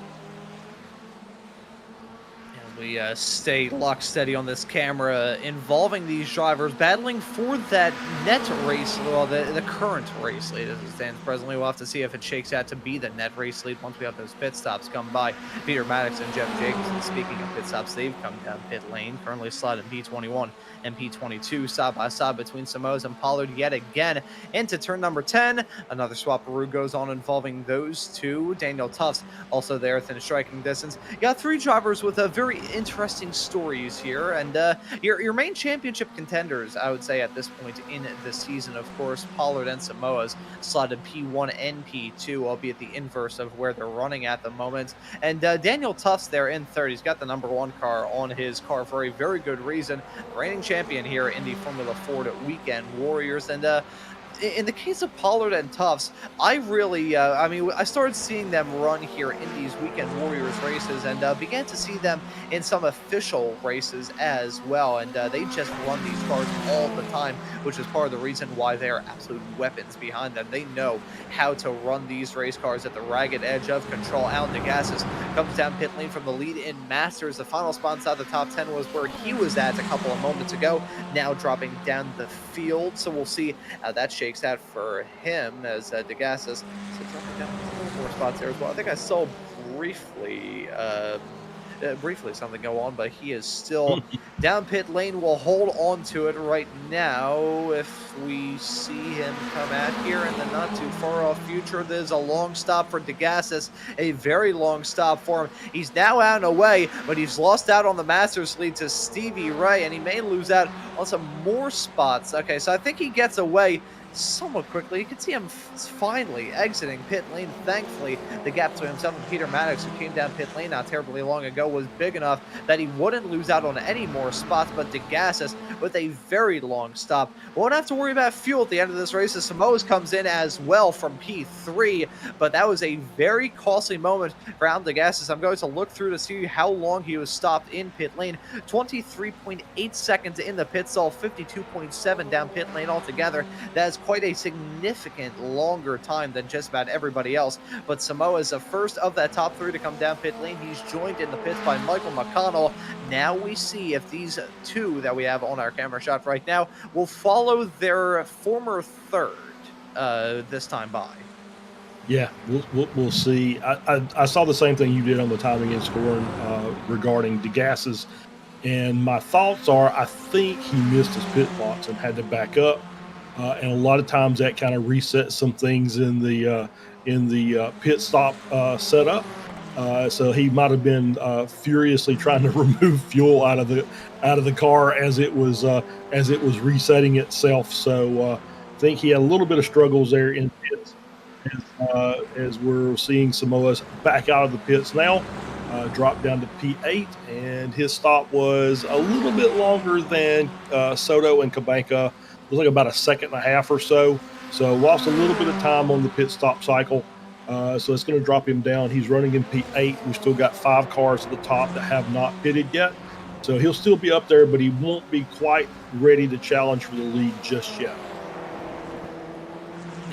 We stay locked steady on this camera involving these drivers battling for that net race, well, the current race lead as it stands presently. We'll have to see if it shakes out to be the net race lead once we have those pit stops come by. Peter Maddox and Jeff Jacobson, speaking of pit stops, they've come down pit lane, currently sliding P21 and P22 side by side between Samoas and Pollard yet again into turn number 10. Another swap-a-roo goes on involving those two. Daniel Tufts also there within striking distance. You got three drivers with a very interesting stories here, and your main championship contenders, I would say, at this point in the season, of course, Pollard and Samoa's slotted P1 and P2, albeit the inverse of where they're running at the moment. And Daniel Tufts there in third. He's got the number one car on his car for a very good reason. Reigning champion here in the Formula Ford Weekend Warriors. And in the case of Pollard and Tufts, I really, I started seeing them run here in these Weekend Warriors races and began to see them in some official races as well. And they just run these cars all the time, which is part of the reason why they are absolute weapons behind them. They know how to run these race cars at the ragged edge of control. Alan DeGassis comes down pit lane from the lead in Masters. The final spot inside the top 10 was where he was at a couple of moments ago, now dropping down the field. So we'll see how that shakes out for him as DeGassis dropping down a couple more spots there as well. I think I saw briefly something go on, but he is still down pit lane. We'll hold on to it right now. If we see him come out here in the not too far off future, there's a long stop for DeGassis, a very long stop for him. He's now out and away, but he's lost out on the Masters lead to Stevie Ray, and he may lose out on some more spots. Okay, so I think he gets away somewhat quickly. You can see him finally exiting pit lane. Thankfully, the gap between himself and Peter Maddox, who came down pit lane not terribly long ago, was big enough that he wouldn't lose out on any more spots. But DeGassis with a very long stop won't have to worry about fuel at the end of this race as Samoa's comes in as well from P3. But that was a very costly moment for Alan DeGassis. I'm going to look through to see how long he was stopped in pit lane. 23.8 seconds in the pit stall, 52.7 down pit lane altogether. That is quite a significant longer time than just about everybody else. But Samoa is the first of that top three to come down pit lane. He's joined in the pits by Michael McConnell. Now we see if these two that we have on our camera shot right now will follow their former third this time by. Yeah, we'll see. I saw the same thing you did on the timing and scoring regarding DeGassis, and my thoughts are I think he missed his pit box and had to back up. And a lot of times that kind of resets some things in the pit stop setup. So he might have been furiously trying to remove fuel out of the car as it was resetting itself. So I think he had a little bit of struggles there in pits as we're seeing Samoa's back out of the pits now. Dropped down to P8, and his stop was a little bit longer than Soto and Cabanca. It was like about a second and a half or so. So lost a little bit of time on the pit stop cycle. So it's going to drop him down. He's running in P8. We've still got 5 cars at the top that have not pitted yet. So he'll still be up there, but he won't be quite ready to challenge for the lead just yet.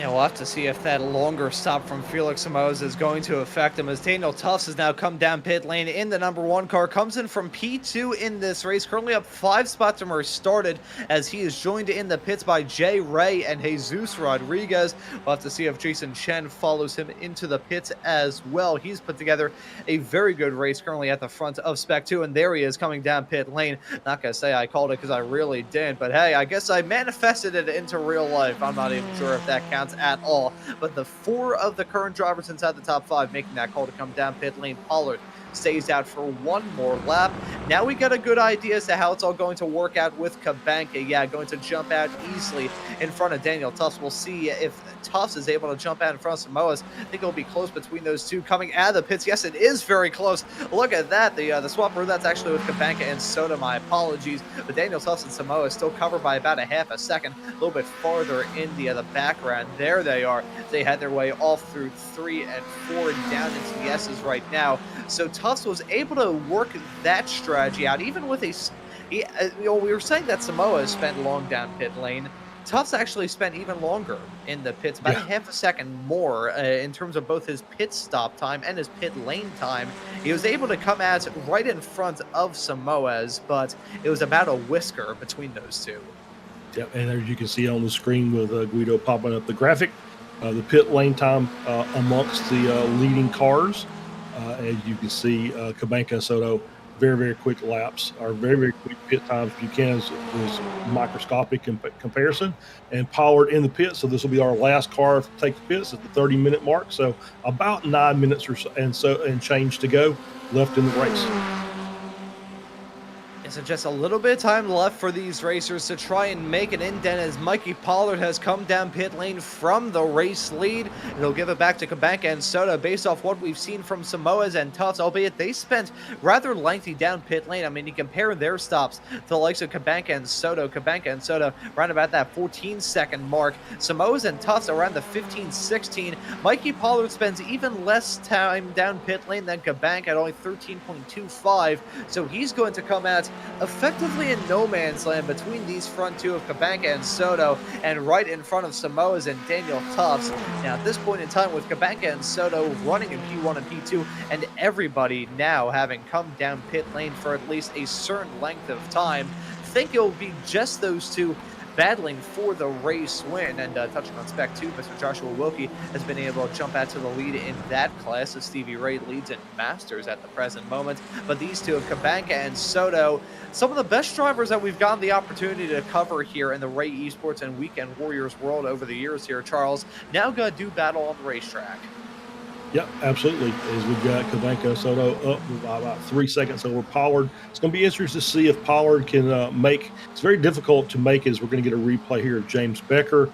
Yeah, we'll have to see if that longer stop from Felix Samoza is going to affect him, as Daniel Tufts has now come down pit lane in the number 1 car, comes in from P2 in this race, currently up 5 spots from where he started, as he is joined in the pits by Jay Ray and Jesus Rodriguez. We'll have to see if Jason Chen follows him into the pits as well. He's put together a very good race currently at the front of Spec 2, and there he is coming down pit lane. Not going to say I called it because I really didn't, but hey, I guess I manifested it into real life. I'm not even sure if that counts at all, but the 4 of the current drivers inside the top 5 making that call to come down pit lane. Pollard stays out for 1 more lap. Now we got a good idea as to how it's all going to work out with Kabanka. Yeah, going to jump out easily in front of Daniel Tufts. We'll see if Tufts is able to jump out in front of Samoas. I think it'll be close between those two coming out of the pits. Yes, it is very close. Look at that. The swap route, that's actually with Kabanka and Soda. My apologies. But Daniel Tufts and Samoa still covered by about a half a second, a little bit farther in the background. There they are. They had their way off through 3 and 4 down into the S's right now. So Tufts was able to work that strategy out, even with we were saying that Samoa spent long down pit lane. Tufts actually spent even longer in the pits, about a half a second more in terms of both his pit stop time and his pit lane time. He was able to come out right in front of Samoa's, but it was about a whisker between those two. Yep, and as you can see on the screen with Guido popping up the graphic, the pit lane time amongst the leading cars. As you can see, Kabanka and Soto, very, very quick laps, or very, very quick pit times. Buchanan's was microscopic in comparison. And Pollard in the pit, so this will be our last car to take the pits at the 30-minute mark. So about 9 minutes or so, and change to go left in the race. So just a little bit of time left for these racers to try and make an indent, as Mikey Pollard has come down pit lane from the race lead. He'll give it back to Kabanka and Soto based off what we've seen from Samoas and Tufts, albeit they spent rather lengthy down pit lane. I mean, you compare their stops to the likes of Kabanka and Soto. Kabanka and Soto around about that 14-second mark. Samoas and Tufts around the 15-16. Mikey Pollard spends even less time down pit lane than Kabanka at only 13.25. So he's going to come out effectively in no man's land between these front two of Kabanka and Soto, and right in front of Samoas and Daniel Tufts. Now at this point in time, with Kabanka and Soto running in P1 and P2, and everybody now having come down pit lane for at least a certain length of time, I think it'll be just those two battling for the race win. And touching on Spec 2, Mr. Joshua Wilkie has been able to jump out to the lead in that class, as Stevie Ray leads in Masters at the present moment. But these two of Kabanka and Soto, some of the best drivers that we've gotten the opportunity to cover here in the Ray Esports and Weekend Warriors world over the years here, Charles, now going to do battle on the racetrack. Yep, absolutely. As we've got Kabanka and Soto up about 3 seconds over Pollard. It's going to be interesting to see if Pollard can make. It's very difficult to make, as we're going to get a replay here of James Becker.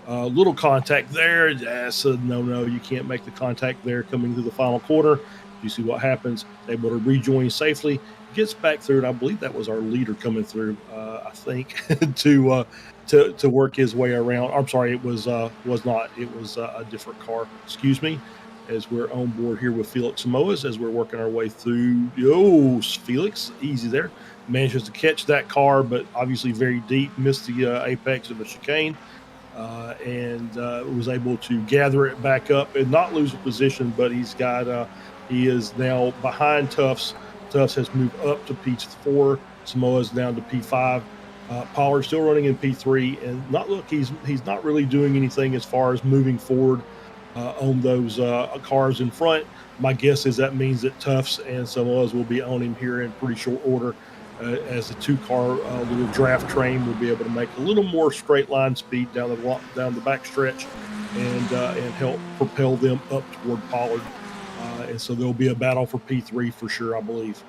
Little contact there. Yes, no, you can't make the contact there coming to the final quarter. You see what happens. Able to rejoin safely. Gets back through, and I believe that was our leader coming through, I think, to work his way around. I'm sorry, it was not. It was a different car. Excuse me. As we're on board here with Felix Samoas, as we're working our way through. Oh, Felix, easy there. Manages to catch that car, but obviously very deep, missed the apex of the chicane, and was able to gather it back up and not lose a position, but he is now behind Tufts. Tufts has moved up to P4. Samoa's down to P5. Pollard still running in P3, and he's not really doing anything as far as moving forward on those cars in front. My guess is that means that Tufts and Samoas will be on him here in pretty short order, as the two-car little draft train will be able to make a little more straight line speed down the back stretch, and help propel them up toward Pollard. And so there'll be a battle for P3 for sure, I believe.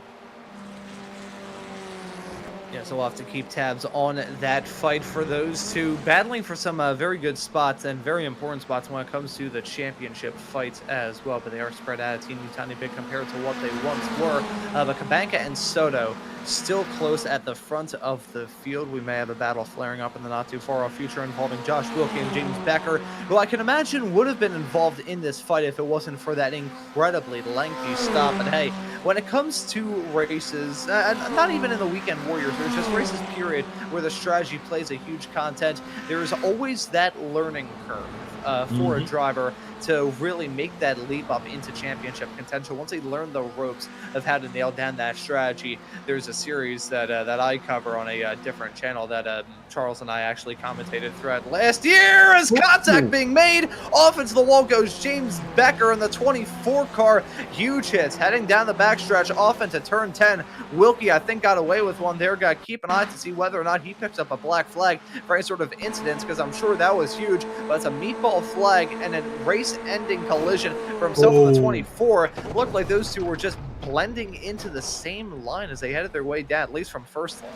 Yeah, so we'll have to keep tabs on that fight for those two, battling for some very good spots and very important spots when it comes to the championship fights as well. But they are spread out a teeny tiny bit compared to what they once were. But Kabanka and Soto still close at the front of the field. We may have a battle flaring up in the not too far off future involving Josh Wilkie and James Becker, who I can imagine would have been involved in this fight if it wasn't for that incredibly lengthy stop. And hey, when it comes to races, not even in the Weekend Warriors, there's just races period where the strategy plays a huge content, there's always that learning curve for a driver to really make that leap up into championship contention. Once they learn the ropes of how to nail down that strategy, there's a series that I cover on a different channel that Charles and I actually commentated throughout last year. As contact being made, off into the wall goes James Becker in the 24 car. Huge hits heading down the backstretch off into turn 10. Wilkie, I think, got away with one there. Got to keep an eye to see whether or not he picks up a black flag for any sort of incidents, because I'm sure that was huge. But it's a meatball flag and a race-ending collision for himself in the 24. Looked like those two were just blending into the same line as they headed their way down, at least from first look.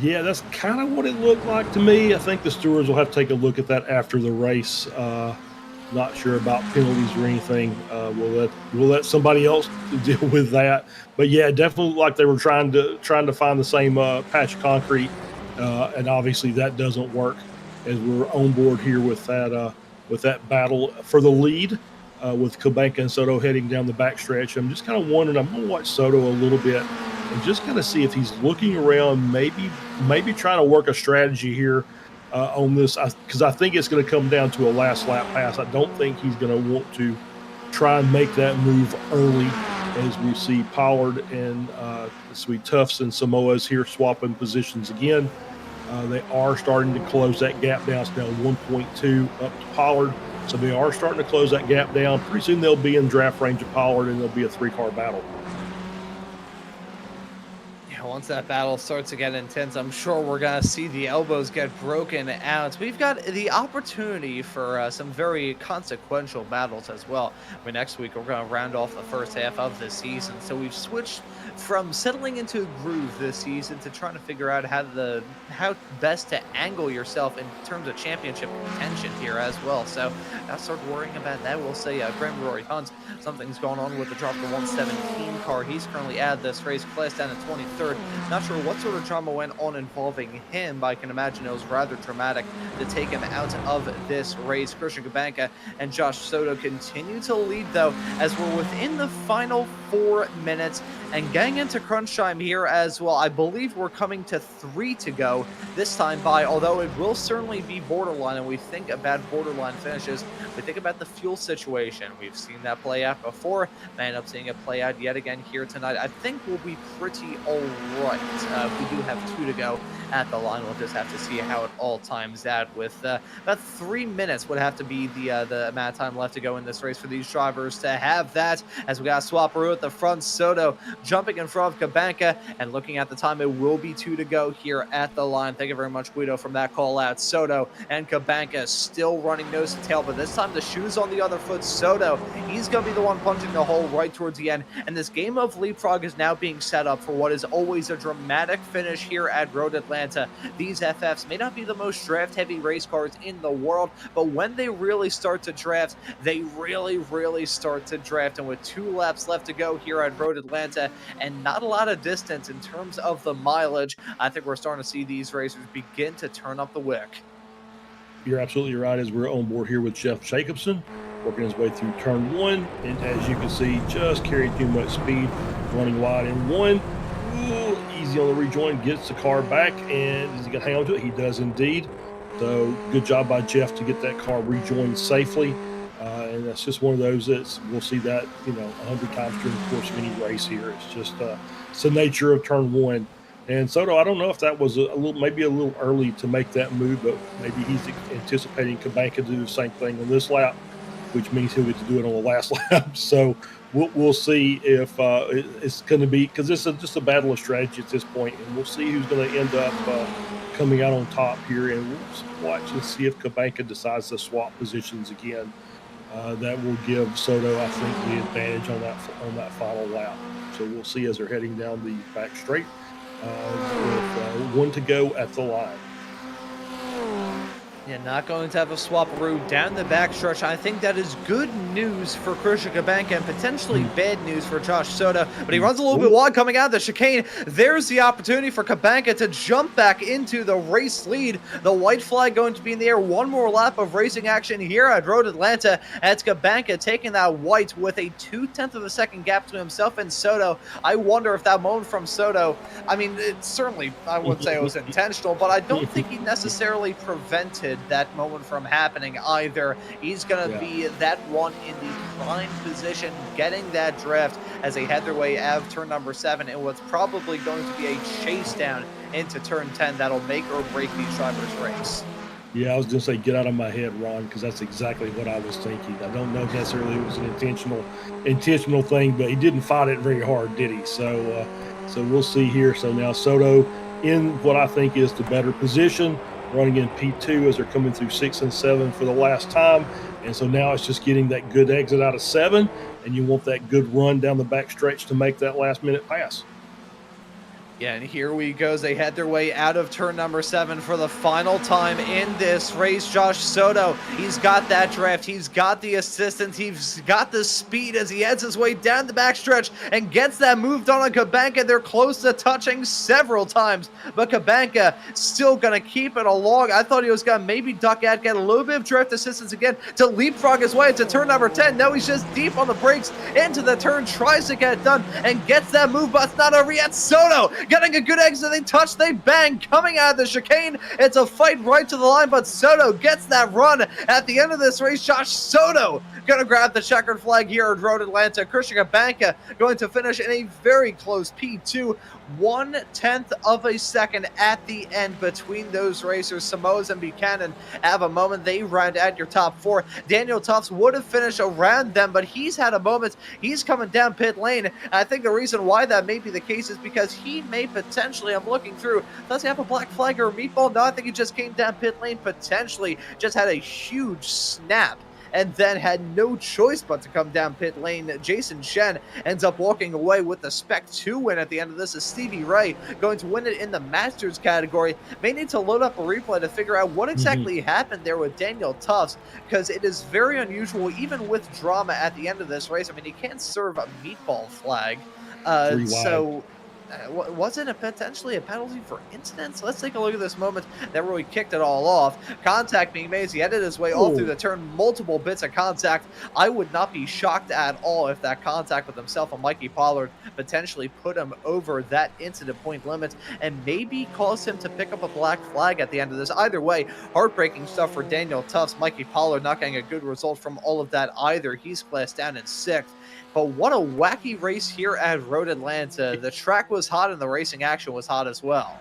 Yeah, that's kind of what it looked like to me. I think the stewards will have to take a look at that after the race. Not sure about penalties or anything. We'll let somebody else deal with that. But yeah, definitely like they were trying to find the same patch of concrete, and obviously that doesn't work. As we're on board here with that battle for the lead, with Kubanka and Soto heading down the backstretch. I'm just kind of wondering. I'm going to watch Soto a little bit and just kind of see if he's looking around, maybe trying to work a strategy here on this, because I think it's going to come down to a last lap pass. I don't think he's going to want to try and make that move early, as we see Pollard and Sweet Tufts and Samoa's here swapping positions again. They are starting to close that gap down. It's now 1.2 up to Pollard. So they are starting to close that gap down. Pretty soon they'll be in draft range of Pollard, and there'll be a 3-car battle. Once that battle starts to get intense, I'm sure we're going to see the elbows get broken out. We've got the opportunity for some very consequential battles as well. I mean, next week we're going to round off the first half of the season, so we've switched from settling into a groove this season to trying to figure out how best to angle yourself in terms of championship contention here as well. So I'll start worrying about that. We'll say Graham Rory Hunt, something's going on with the drop of the 117 car. He's currently out of this race, class down to 23rd. Not sure what sort of drama went on involving him, but I can imagine it was rather dramatic to take him out of this race. Christian Kubanka and Josh Soto continue to lead, though, as we're within the final 4 minutes and getting into crunch time here as well. I believe we're coming to 3 to go this time by, although it will certainly be borderline, and we think about borderline finishes. We think about the fuel situation. We've seen that play out before. I end up seeing it play out yet again here tonight. I think we'll be pretty all right. We do have 2 to go at the line. We'll just have to see how it all times out. With about 3 minutes would have to be the amount of time left to go in this race for these drivers to have that, as we got Swapperoo at the front. Soto jumping in front of Kubanka, and looking at the time, it will be 2 to go here at the line. Thank you very much, Guido, from that call out. Soto and Kubanka still running nose to tail, but this time the shoe's on the other foot. Soto, he's going to be the one punching the hole right towards the end, and this game of leapfrog is now being set up for what is always a dramatic finish here at Road Atlanta. These FFs may not be the most draft-heavy race cars in the world, but when they really start to draft, they really start to draft. And with 2 laps left to go here at Road Atlanta, and not a lot of distance in terms of the mileage, I think we're starting to see these racers begin to turn up the wick. You're absolutely right, as we're on board here with Jeff Jacobson, working his way through turn 1, and as you can see, just carried too much speed, running wide in 1. Ooh, easy on the rejoin, gets the car back, and is he going to hang on to it? He does indeed. So good job by Jeff to get that car rejoined safely. And that's just one of those that we'll see that 100 times during the course of any race here. It's just it's the nature of turn 1. And Soto, I don't know if that was maybe a little early to make that move, but maybe he's anticipating Kubanka to do the same thing on this lap, which means he'll get to do it on the last lap. So we'll see if it's going to be, because this is just a battle of strategy at this point, and we'll see who's going to end up coming out on top here, and we'll just watch and see if Kubanka decides to swap positions again. That will give Soto, I think, the advantage on that final lap. So we'll see as they're heading down the back straight with 1 to go at the line. Yeah, not going to have a swaparoo down the backstretch. I think that is good news for Christian Kabanka and potentially bad news for Josh Soto. But he runs a little bit wide coming out of the chicane. There's the opportunity for Kabanka to jump back into the race lead. The white flag going to be in the air. One more lap of racing action here at Road Atlanta. It's Kabanka taking that white with a 0.2 of a second gap between himself and Soto. I wonder if that moment from Soto, I mean, it certainly, I wouldn't say it was intentional, but I don't think he necessarily prevented that moment from happening either. He's going to be that one in the prime position, getting that draft as they head their way out of turn number 7 in what's probably going to be a chase down into turn 10 that'll make or break these drivers' race. Yeah, I was going to say, get out of my head, Ron, because that's exactly what I was thinking. I don't know necessarily it was an intentional thing, but he didn't fight it very hard, did he? So we'll see here. So now Soto in what I think is the better position, running in P2 as they're coming through 6 and 7 for the last time. And so now it's just getting that good exit out of 7, and you want that good run down the back stretch to make that last minute pass. Yeah, and here we go as they head their way out of turn number 7 for the final time in this race. Josh Soto, he's got that draft, he's got the assistance, he's got the speed as he heads his way down the backstretch and gets that move done on Kabanka. They're close to touching several times, but Kabanka still going to keep it along. I thought he was going to maybe duck out, get a little bit of draft assistance again to leapfrog his way into turn number 10. No, he's just deep on the brakes into the turn, tries to get it done, and gets that move, but it's not over yet. Soto getting a good exit, they touch, they bang, coming out of the chicane. It's a fight right to the line, but Soto gets that run at the end of this race. Josh Soto gonna grab the checkered flag here at Road Atlanta. Christian Kabanka going to finish in a very close P2, 1/10 of a second at the end between those racers. Samoas and Buchanan have a moment. They round out your top 4. Daniel Tufts would have finished around them, but he's had a moment. He's coming down pit lane. And I think the reason why that may be the case is because he may potentially, I'm looking through, does he have a black flag or a meatball? No, I think he just came down pit lane, potentially just had a huge snap and then had no choice but to come down pit lane. Jason Shen ends up walking away with the Spec 2 win at the end of this, as Stevie Ray going to win it in the Masters category. May need to load up a replay to figure out what exactly happened there with Daniel Tufts, because it is very unusual, even with drama at the end of this race. I mean, he can't serve a meatball flag. Was it potentially a penalty for incidents? Let's take a look at this moment that really kicked it all off. Contact being made as he headed his way all through the turn, multiple bits of contact. I would not be shocked at all if that contact with himself and Mikey Pollard potentially put him over that incident point limit and maybe caused him to pick up a black flag at the end of this. Either way, heartbreaking stuff for Daniel Tufts. Mikey Pollard not getting a good result from all of that either. He's classed down in 6th. But what a wacky race here at Road Atlanta. The track was hot and the racing action was hot as well.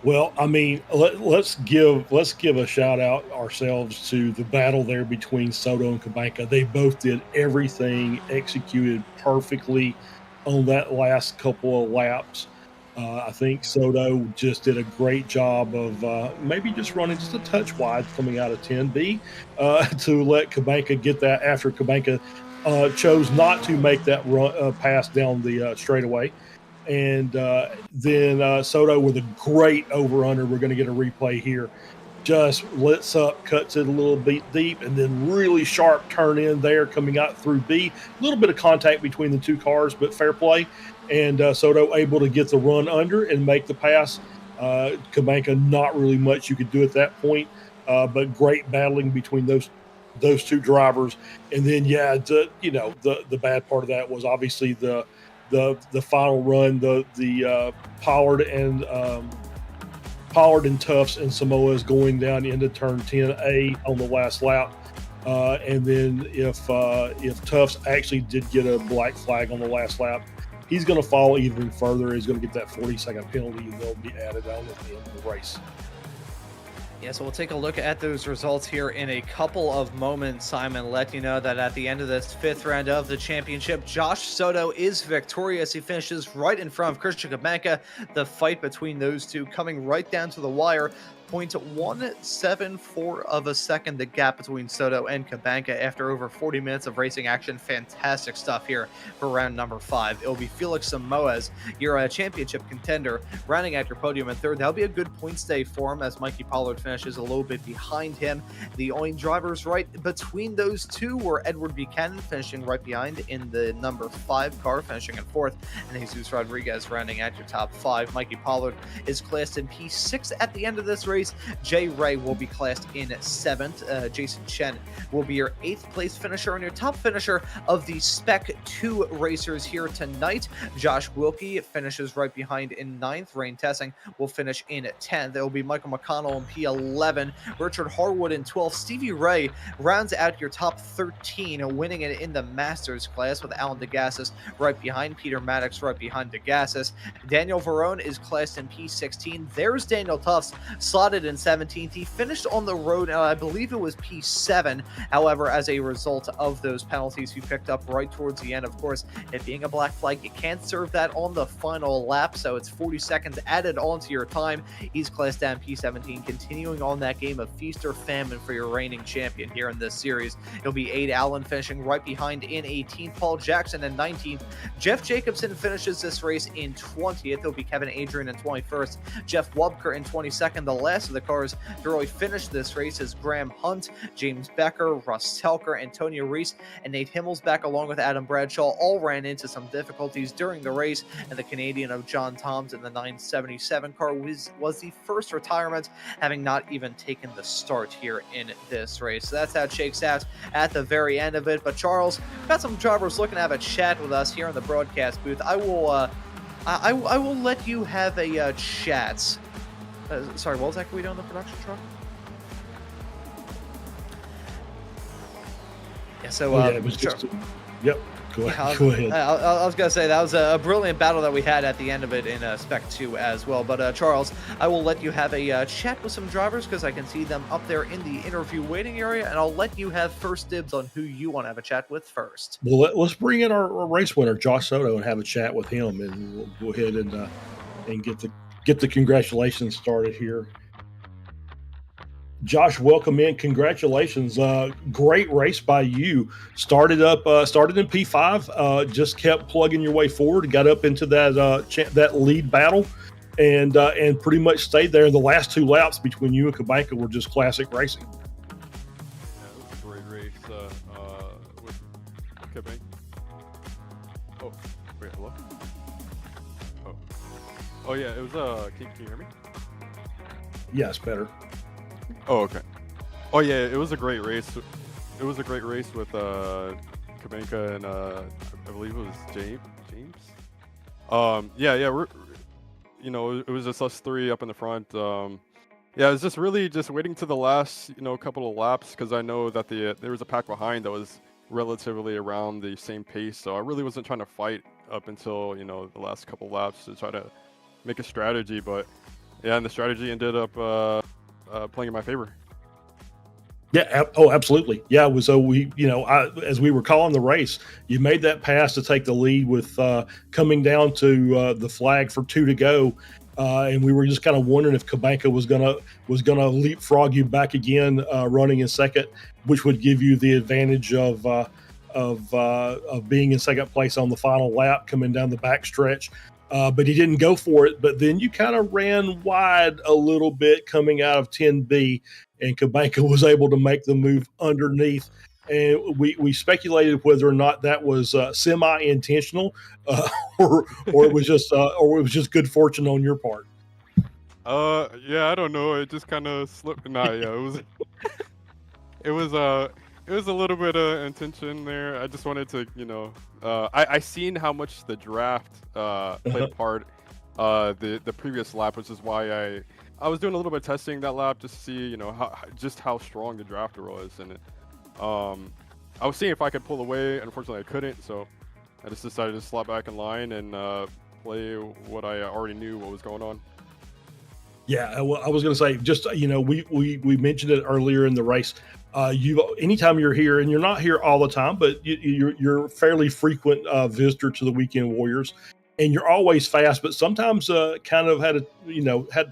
Well, I mean, let's give a shout out ourselves to the battle there between Soto and Kabanka. They both did everything, executed perfectly on that last couple of laps. I think Soto just did a great job of maybe just running just a touch wide coming out of 10B to let Kabanka get that after Kabanka chose not to make that run, pass down the straightaway. And then Soto with a great over-under. We're going to get a replay here. Just lets up, cuts it a little bit deep, and then really sharp turn in there coming out through B. A little bit of contact between the two cars, but fair play. And Soto able to get the run under and make the pass. Kabanka, not really much you could do at that point, but great battling between those two drivers. And then the bad part of that was obviously the final run, the Pollard and Tufts and Samoas going down into turn 10A on the last lap. And then if Tufts actually did get a black flag on the last lap, he's going to fall even further. He's going to get that 40-second penalty, and they'll be added on at the end of the race. Yeah, so we'll take a look at those results here in a couple of moments, Simon. Let you know that at the end of this 5th round of the championship, Josh Soto is victorious. He finishes right in front of Christian Kabanka. The fight between those two coming right down to the wire. 0.174 of a second, the gap between Soto and Cabanca after over 40 minutes of racing action. Fantastic stuff here for round number 5. It'll be Felix Samoes, your championship contender, rounding out your podium in third. That'll be a good points day for him as Mikey Pollard finishes a little bit behind him. The only drivers right between those two were Edward Buchanan finishing right behind in the number 5 car, finishing in 4th, and Jesus Rodriguez rounding out your top 5. Mikey Pollard is classed in P6 at the end of this race. Jay Ray will be classed in 7th. Jason Chen will be your 8th place finisher and your top finisher of the Spec 2 racers here tonight. Josh Wilkie finishes right behind in 9th. Rain Tessing will finish in 10th. It will be Michael McConnell in P11. Richard Harwood in 12th. Stevie Ray rounds out your top 13, winning it in the Masters class with Alan DeGassis right behind. Peter Maddox right behind DeGassis. Daniel Verone is classed in P16. There's Daniel Tufts slotted in 17th. He finished on the road, I believe it was P7. However, as a result of those penalties he picked up right towards the end, of course, it being a black flag, you can't serve that on the final lap, so it's 40 seconds added onto your time. He's classed down P17, continuing on that game of feast or famine for your reigning champion here in this series. It'll be Aid Allen finishing right behind in 18th, Paul Jackson in 19th. Jeff Jacobson finishes this race in 20th. It'll be Kevin Adrian in 21st, Jeff Wubker in 22nd. The last of the cars to really finish this race is Graham Hunt, James Becker, Russ Telker, Antonio Reese, and Nate Himmelsback, along with Adam Bradshaw, all ran into some difficulties during the race, and the Canadian of John Toms in the 977 car was the first retirement, having not even taken the start here in this race. So that's how it shakes out at the very end of it. But Charles, got some drivers looking to have a chat with us here in the broadcast booth. I will let you have a chat. Sorry, what was that Guido on the production truck? Yeah, so it was just yep. Go ahead. Go ahead. I was going to say that was a brilliant battle that we had at the end of it in Spec 2 as well. But Charles, I will let you have a chat with some drivers because I can see them up there in the interview waiting area, and I'll let you have first dibs on who you want to have a chat with first. Well, let's bring in our race winner, Josh Soto, and have a chat with him, and we'll go ahead and get the congratulations started here. Josh, welcome in. Congratulations. Great race by you. Started in P5, just kept plugging your way forward, got up into that lead battle, and pretty much stayed there. The last 2 laps between you and Cabanca were just classic racing. Yeah, it was a great race with Cabanca. Oh, wait, hello? Oh yeah, it was, can you hear me? Yes, better. Oh, okay. Oh yeah, it was a great race. It was a great race with Cabanca and I believe it was James. Yeah, we're, it was just us 3 up in the front. Yeah, it was just really just waiting to the last, couple of laps because I know that there was a pack behind that was relatively around the same pace. So I really wasn't trying to fight up until the last couple of laps to try to make a strategy. But yeah, and the strategy ended up playing in my favor. Yeah. Oh, absolutely. Yeah. It was. So as we were calling the race, you made that pass to take the lead with coming down to the flag for 2 to go, and we were just kind of wondering if Cabanca was gonna leapfrog you back again, running in second, which would give you the advantage of being in second place on the final lap coming down the back stretch. But he didn't go for it. But then you kind of ran wide a little bit coming out of 10B, and Cabanca was able to make the move underneath. And we speculated whether or not that was semi-intentional, or it was just good fortune on your part. Yeah, I don't know. It just kind of slipped. Nah, yeah, it was a little bit of intention there. I just wanted to, I seen how much the draft played a part the previous lap, which is why I was doing a little bit of testing that lap just to see, how strong the drafter was, and I was seeing if I could pull away. Unfortunately, I couldn't, so I just decided to slot back in line and play what I already knew what was going on. Yeah, well, I was going to say, just we mentioned it earlier in the race. Anytime you're here, and you're not here all the time, but you're a fairly frequent visitor to the Weekend Warriors. and you're always fast, but sometimes kind of had a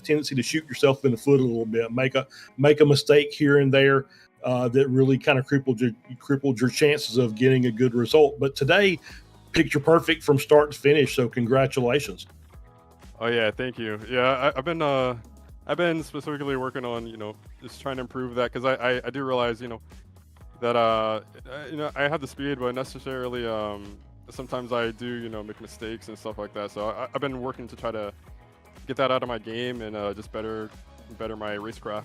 tendency to shoot yourself in the foot a little bit, make a mistake here and there that really kind of crippled your chances of getting a good result. But today, picture perfect from start to finish. So congratulations. Oh yeah, thank you. Yeah, I've been specifically working on just trying to improve that, because I do realize that I have the speed, but necessarily sometimes I do make mistakes and stuff like that. So I've been working to try to get that out of my game and just better my racecraft.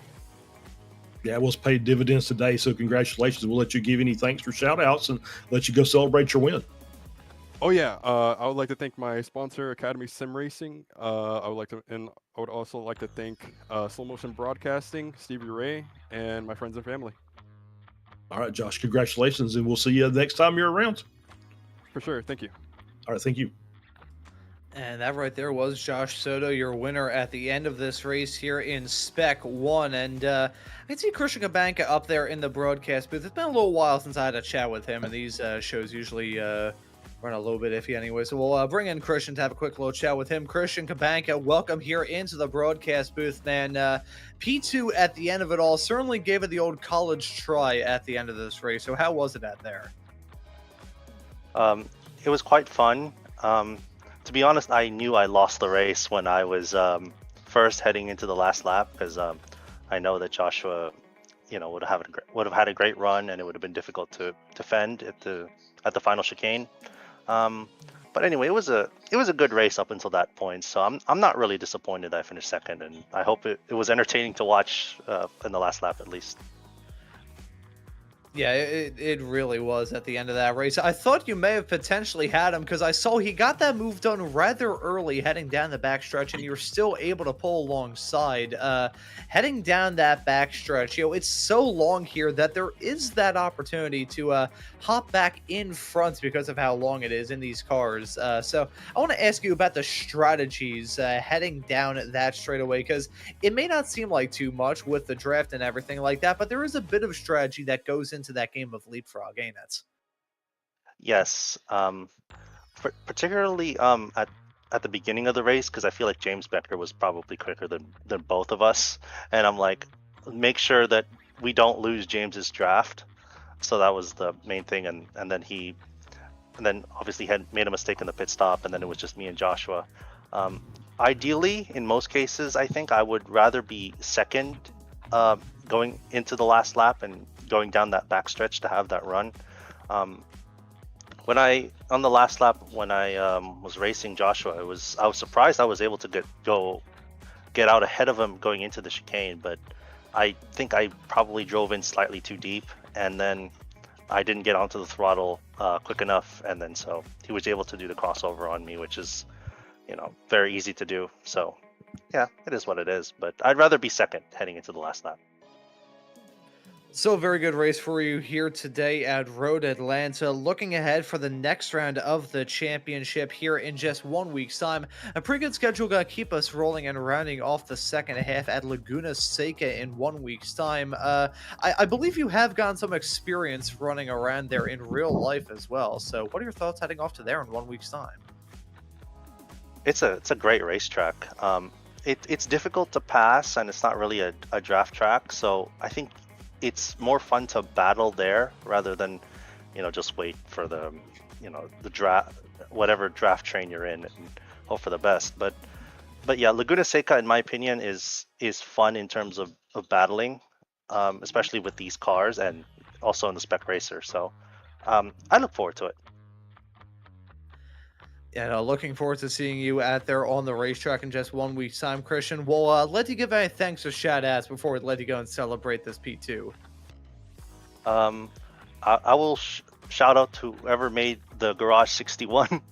Yeah, it was paid dividends today. So congratulations. We'll let you give any thanks or shout outs and let you go celebrate your win. Oh yeah, I would like to thank my sponsor, Academy Sim Racing. I would also like to thank Slow Motion Broadcasting, Stevie Ray, and my friends and family. All right, Josh, congratulations, and we'll see you next time you're around. For sure, thank you. All right, thank you. And that right there was Josh Soto, your winner at the end of this race here in Spec 1. And I can see Christian Kabanka up there in the broadcast booth. It's been a little while since I had a chat with him, and these shows usually run a little bit iffy anyway. So we'll bring in Christian to have a quick little chat with him. Christian Kabanka, welcome here into the broadcast booth, man. P2 at the end of it all certainly gave it the old college try at the end of this race. So how was it at there? It was quite fun. To be honest, I knew I lost the race when I was first heading into the last lap, because I know that Joshua, would have had a great run, and it would have been difficult to defend at the final chicane. But anyway, it was a good race up until that point. So I'm not really disappointed I finished second, and I hope it was entertaining to watch in the last lap at least. Yeah, it really was at the end of that race. I thought you may have potentially had him, because I saw he got that move done rather early heading down the backstretch, and you were still able to pull alongside. Heading down that backstretch, it's so long here that there is that opportunity to hop back in front because of how long it is in these cars. So I want to ask you about the strategies heading down that straightaway, because it may not seem like too much with the draft and everything like that, but there is a bit of strategy that goes into that game of leapfrog, ain't it? Yes, particularly at the beginning of the race, because I feel like James Becker was probably quicker than both of us, and I'm like, make sure that we don't lose James's draft. So that was the main thing, and then obviously had made a mistake in the pit stop, and then it was just me and Joshua. Ideally, in most cases, I think I would rather be second going into the last lap and going down that backstretch to have that run. On the last lap when I was racing Joshua, I was surprised I was able to get out ahead of him going into the chicane, but I think I probably drove in slightly too deep, and then I didn't get onto the throttle quick enough, and then so he was able to do the crossover on me, which is very easy to do. So yeah, it is what it is, but I'd rather be second heading into the last lap. So, a very good race for you here today at Road Atlanta. Looking ahead for the next round of the championship here in just 1 week's time. A pretty good schedule going to keep us rolling and rounding off the second half at Laguna Seca in 1 week's time. I believe you have gotten some experience running around there in real life as well. So, what are your thoughts heading off to there in 1 week's time? It's a great racetrack. It's difficult to pass, and it's not really a draft track. So I think it's more fun to battle there rather than, just wait for the draft, whatever draft train you're in, and hope for the best. But yeah, Laguna Seca, in my opinion, is fun in terms of battling, especially with these cars and also in the Spec Racer. So I look forward to it. Yeah, looking forward to seeing you out there on the racetrack in just 1 week's time, Christian. We'll let you give any thanks or shout-outs before we let you go and celebrate this P2. I will shout out to whoever made the Garage 61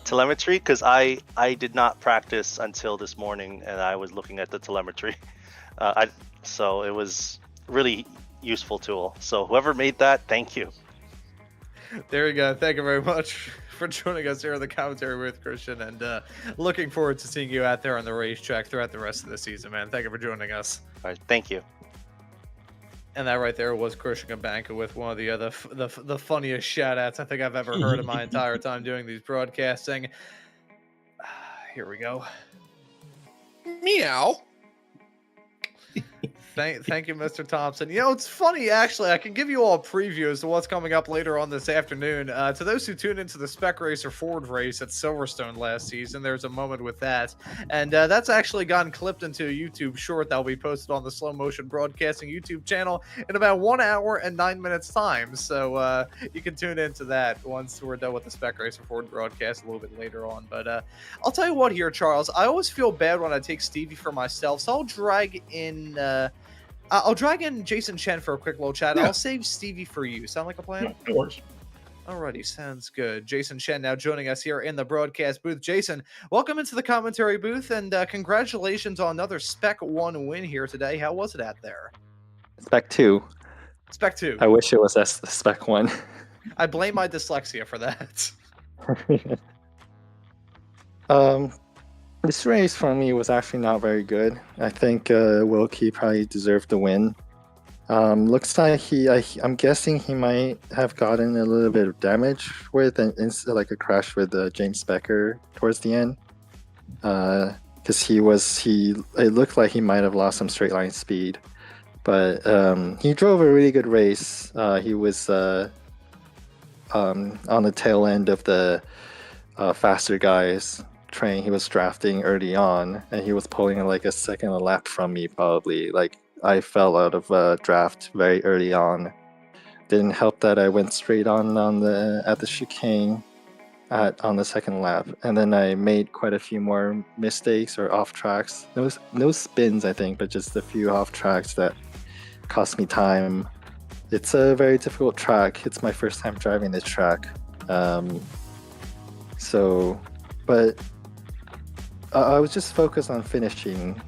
telemetry, because I did not practice until this morning, and I was looking at the telemetry. So it was really useful tool. So whoever made that, thank you. There you go. Thank you very much for joining us here in the commentary with Christian, and looking forward to seeing you out there on the racetrack throughout the rest of the season, man. Thank you for joining us. All right, thank you. And that right there was Christian Kabanka with one of the funniest shout outs I think I've ever heard in my entire time doing these broadcasting. Here we go. Meow. Thank you, Mr. Thompson. You know, it's funny, actually. I can give you all a preview as to what's coming up later on this afternoon. To those who tuned into the Spec Racer Ford race at Silverstone last season, there's a moment with that. And that's actually gotten clipped into a YouTube short that will be posted on the Slow Motion Broadcasting YouTube channel in about 1 hour and 9 minutes time. So you can tune into that once we're done with the Spec Racer Ford broadcast a little bit later on. But I'll tell you what here, Charles. I always feel bad when I take Stevie for myself, so I'll drag in Jason Chen for a quick little chat. Yeah. I'll save Stevie for you. Sound like a plan? Yeah, of course. Alrighty, sounds good. Jason Chen now joining us here in the broadcast booth. Jason, welcome into the commentary booth, and congratulations on another Spec 1 win here today. How was it out there? Spec 2. Spec 2. I wish it was Spec 1. I blame my dyslexia for that. This race for me was actually not very good. I think Wilkie probably deserved the win. Looks like I'm guessing he might have gotten a little bit of damage with like a crash with James Becker towards the end. Because it looked like he might have lost some straight line speed. But he drove a really good race. He was on the tail end of the faster guys train. He was drafting early on, and he was pulling like a second a lap from me probably. Like I fell out of draft very early on. Didn't help that I went straight on at the chicane on the second lap, and then I made quite a few more mistakes or off tracks. No spins, I think, but just a few off tracks that cost me time. It's a very difficult track. It's my first time driving this track. But I was just focused on finishing.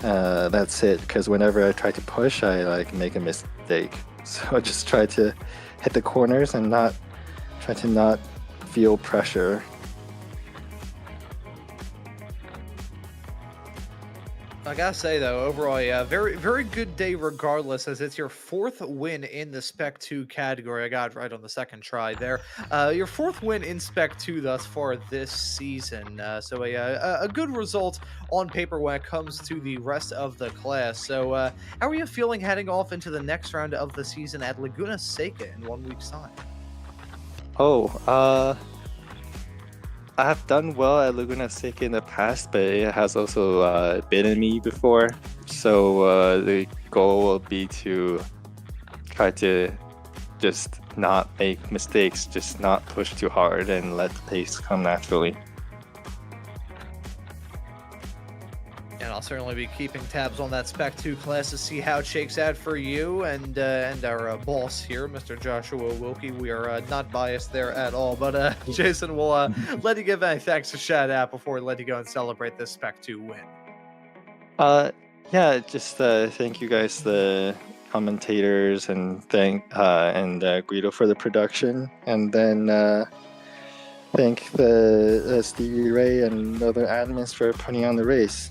That's it. Because whenever I try to push, I like make a mistake. So I just try to hit the corners and not feel pressure. I gotta say though, overall, yeah, very, very good day regardless, as it's your 4th win in the Spec 2 category. I got it right on the second try there. Your 4th win in Spec 2 thus far this season. So a good result on paper when it comes to the rest of the class. So how are you feeling heading off into the next round of the season at Laguna Seca in 1 week's time? I have done well at Laguna Seca in the past, but it has also bitten me before. So the goal will be to try to just not make mistakes, just not push too hard, and let the pace come naturally. And I'll certainly be keeping tabs on that Spec 2 class to see how it shakes out for you and our boss here, Mr. Joshua Wilkie. We are not biased there at all. But Jason, we'll let you give any thanks to shout out before we let you go and celebrate this Spec 2 win. Just thank you guys, the commentators, and thank Guido for the production, and then thank the Stevie Ray and other admins for putting on the race.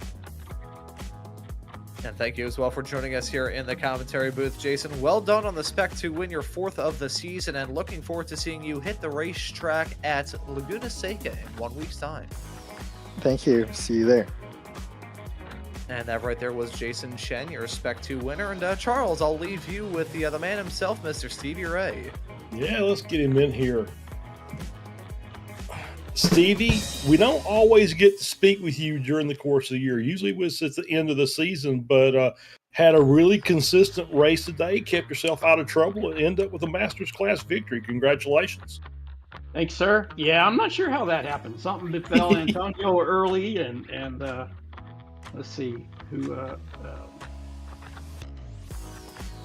And thank you as well for joining us here in the commentary booth, Jason. Well done on the Spec 2 win, your 4th of the season, and looking forward to seeing you hit the racetrack at Laguna Seca in 1 week's time. Thank you. See you there. And that right there was Jason Chen, your Spec 2 winner. And Charles, I'll leave you with the man himself, Mr. Stevie Ray. Yeah, let's get him in here. Stevie, we don't always get to speak with you during the course of the year. Usually it was at the end of the season, but had a really consistent race today, kept yourself out of trouble, and ended up with a Masters class victory. Congratulations. Thanks, sir. Yeah, I'm not sure how that happened. Something befell Antonio early, and let's see who.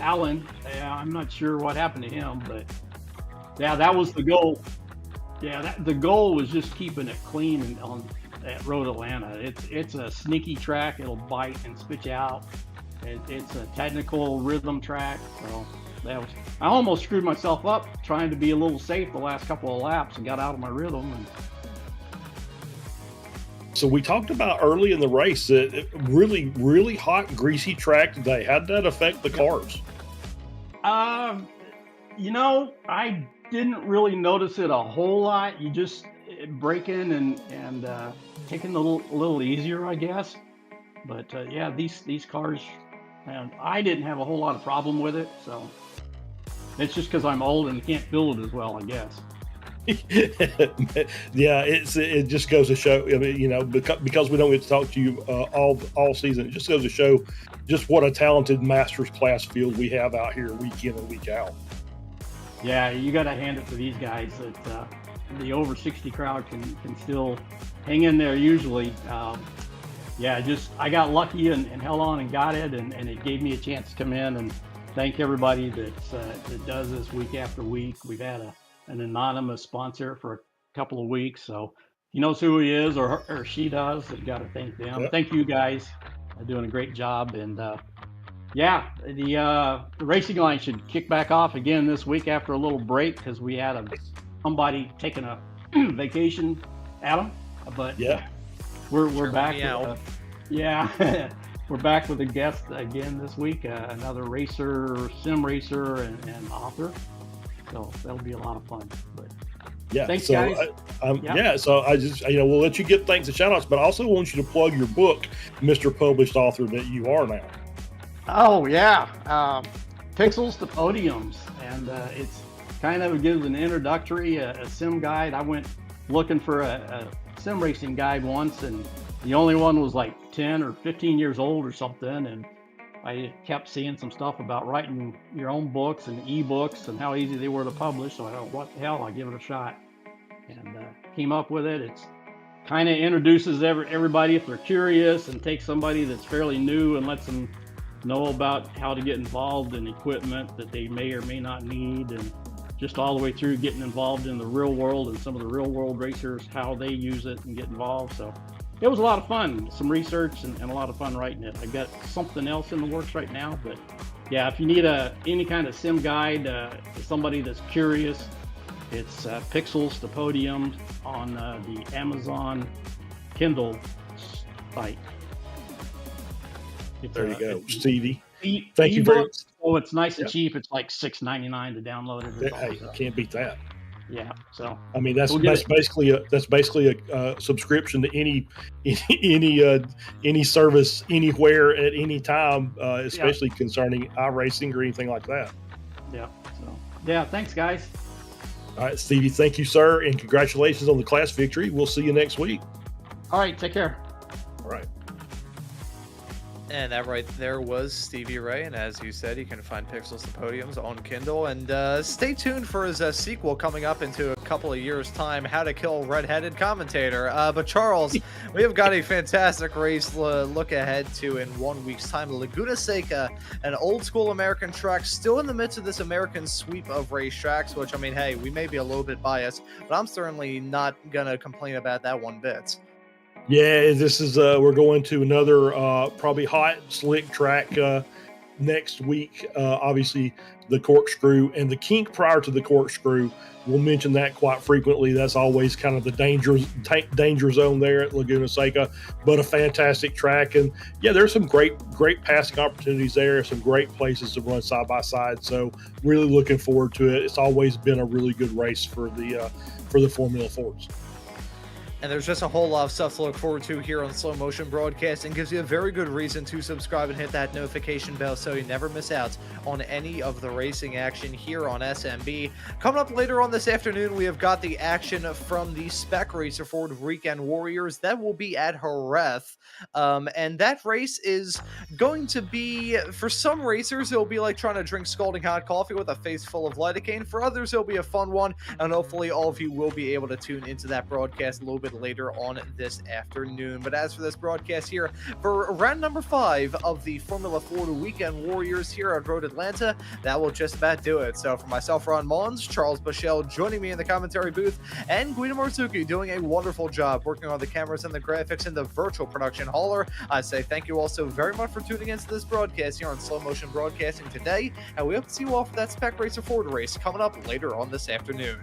Alan. Yeah, I'm not sure what happened to him, but yeah, that was the goal. Yeah, the goal was just keeping it clean at Road Atlanta. It's a sneaky track. It'll bite and spit you out. It's a technical rhythm track. So I almost screwed myself up trying to be a little safe the last couple of laps and got out of my rhythm. So we talked about early in the race that really, really hot, greasy track today. How did that affect the cars? I didn't really notice it a whole lot. breaking and taking a little easier, I guess. But yeah, these cars, and I didn't have a whole lot of problem with it. So it's just because I'm old and can't build it as well, I guess. Yeah, it just goes to show. I mean, you know, because we don't get to talk to you all season, it just goes to show just what a talented masters class field we have out here week in and week out. Yeah, you got to hand it to these guys that the over 60 crowd can still hang in there usually. Yeah, just I got lucky and held on and got it, and it gave me a chance to come in and thank everybody that does this week after week. We've had an anonymous sponsor for a couple of weeks, so he knows who he is or she does. I've got to thank them. Yep. Thank you guys. They're doing a great job, and yeah, the racing line should kick back off again this week after a little break because we had somebody taking a vacation, Adam. But yeah, we're back. Yeah, we're back with a guest again this week. Another racer, sim racer, and author. So that'll be a lot of fun. But yeah, thanks, so guys. Yeah, so I just we'll let you give thanks and shout outs, but I also want you to plug your book, Mr. Published Author that you are now. Oh yeah, Pixels to Podiums, and it's kind of gives an introductory a sim guide. I went looking for a sim racing guide once, and the only one was like 10 or 15 years old or something, and I kept seeing some stuff about writing your own books and ebooks and how easy they were to publish. So I thought, what the hell, I'll give it a shot, and came up with it. It's kind of introduces everybody if they're curious, and takes somebody that's fairly new and lets them know about how to get involved in equipment that they may or may not need, and just all the way through getting involved in the real world and some of the real world racers, how they use it and get involved. So it was a lot of fun, some research and a lot of fun writing it. I got something else in the works right now, but yeah, if you need any kind of sim guide, somebody that's curious, it's Pixels to Podium on the Amazon Kindle site. There you go, Stevie. Thank you very much. Oh, it's nice and cheap. It's like $6.99 to download it. Hey, can't beat that. Yeah, so I mean that's basically a subscription to any service anywhere at any time, especially concerning iRacing or anything like that. Yeah. So yeah, thanks guys. All right, Stevie, thank you, sir, and congratulations on the class victory. We'll see you next week. All right, take care. All right. And that right there was Stevie Ray, and as you said, you can find Pixels to Podiums on Kindle, and stay tuned for his sequel coming up into a couple of years' time, How to Kill Red-Headed Commentator. But Charles, we have got a fantastic race look ahead to in 1 week's time. Laguna Seca, an old-school American track, still in the midst of this American sweep of racetracks, which, I mean, hey, we may be a little bit biased, but I'm certainly not going to complain about that one bit. Yeah, this is we're going to another probably hot, slick track next week. Obviously, the corkscrew and the kink prior to the corkscrew. We'll mention that quite frequently. That's always kind of the danger zone there at Laguna Seca, but a fantastic track. And yeah, there's some great passing opportunities there. Some great places to run side by side. So really looking forward to it. It's always been a really good race for the Formula Fords. And there's just a whole lot of stuff to look forward to here on Slow Motion Broadcasting. Gives you a very good reason to subscribe and hit that notification bell so you never miss out on any of the racing action here on SMB. Coming up later on this afternoon, we have got the action from the Spec Racer Ford Weekend Warriors. That will be at Jerez. And that race is going to be, for some racers, it'll be like trying to drink scalding hot coffee with a face full of lidocaine. For others, it'll be a fun one. And hopefully all of you will be able to tune into that broadcast a little bit later on this afternoon. But as for this broadcast here for round number 5 of the Formula Ford Weekend Warriors here at Road Atlanta, that will just about do it. So for myself, Ron Maunz, Charles Boshell joining me in the commentary booth, and Guido Marzucchi doing a wonderful job working on the cameras and the graphics in the virtual production hauler, I say thank you all so very much for tuning into this broadcast here on Slow Motion Broadcasting today, and we hope to see you all for that Spec Racer Ford race coming up later on this afternoon.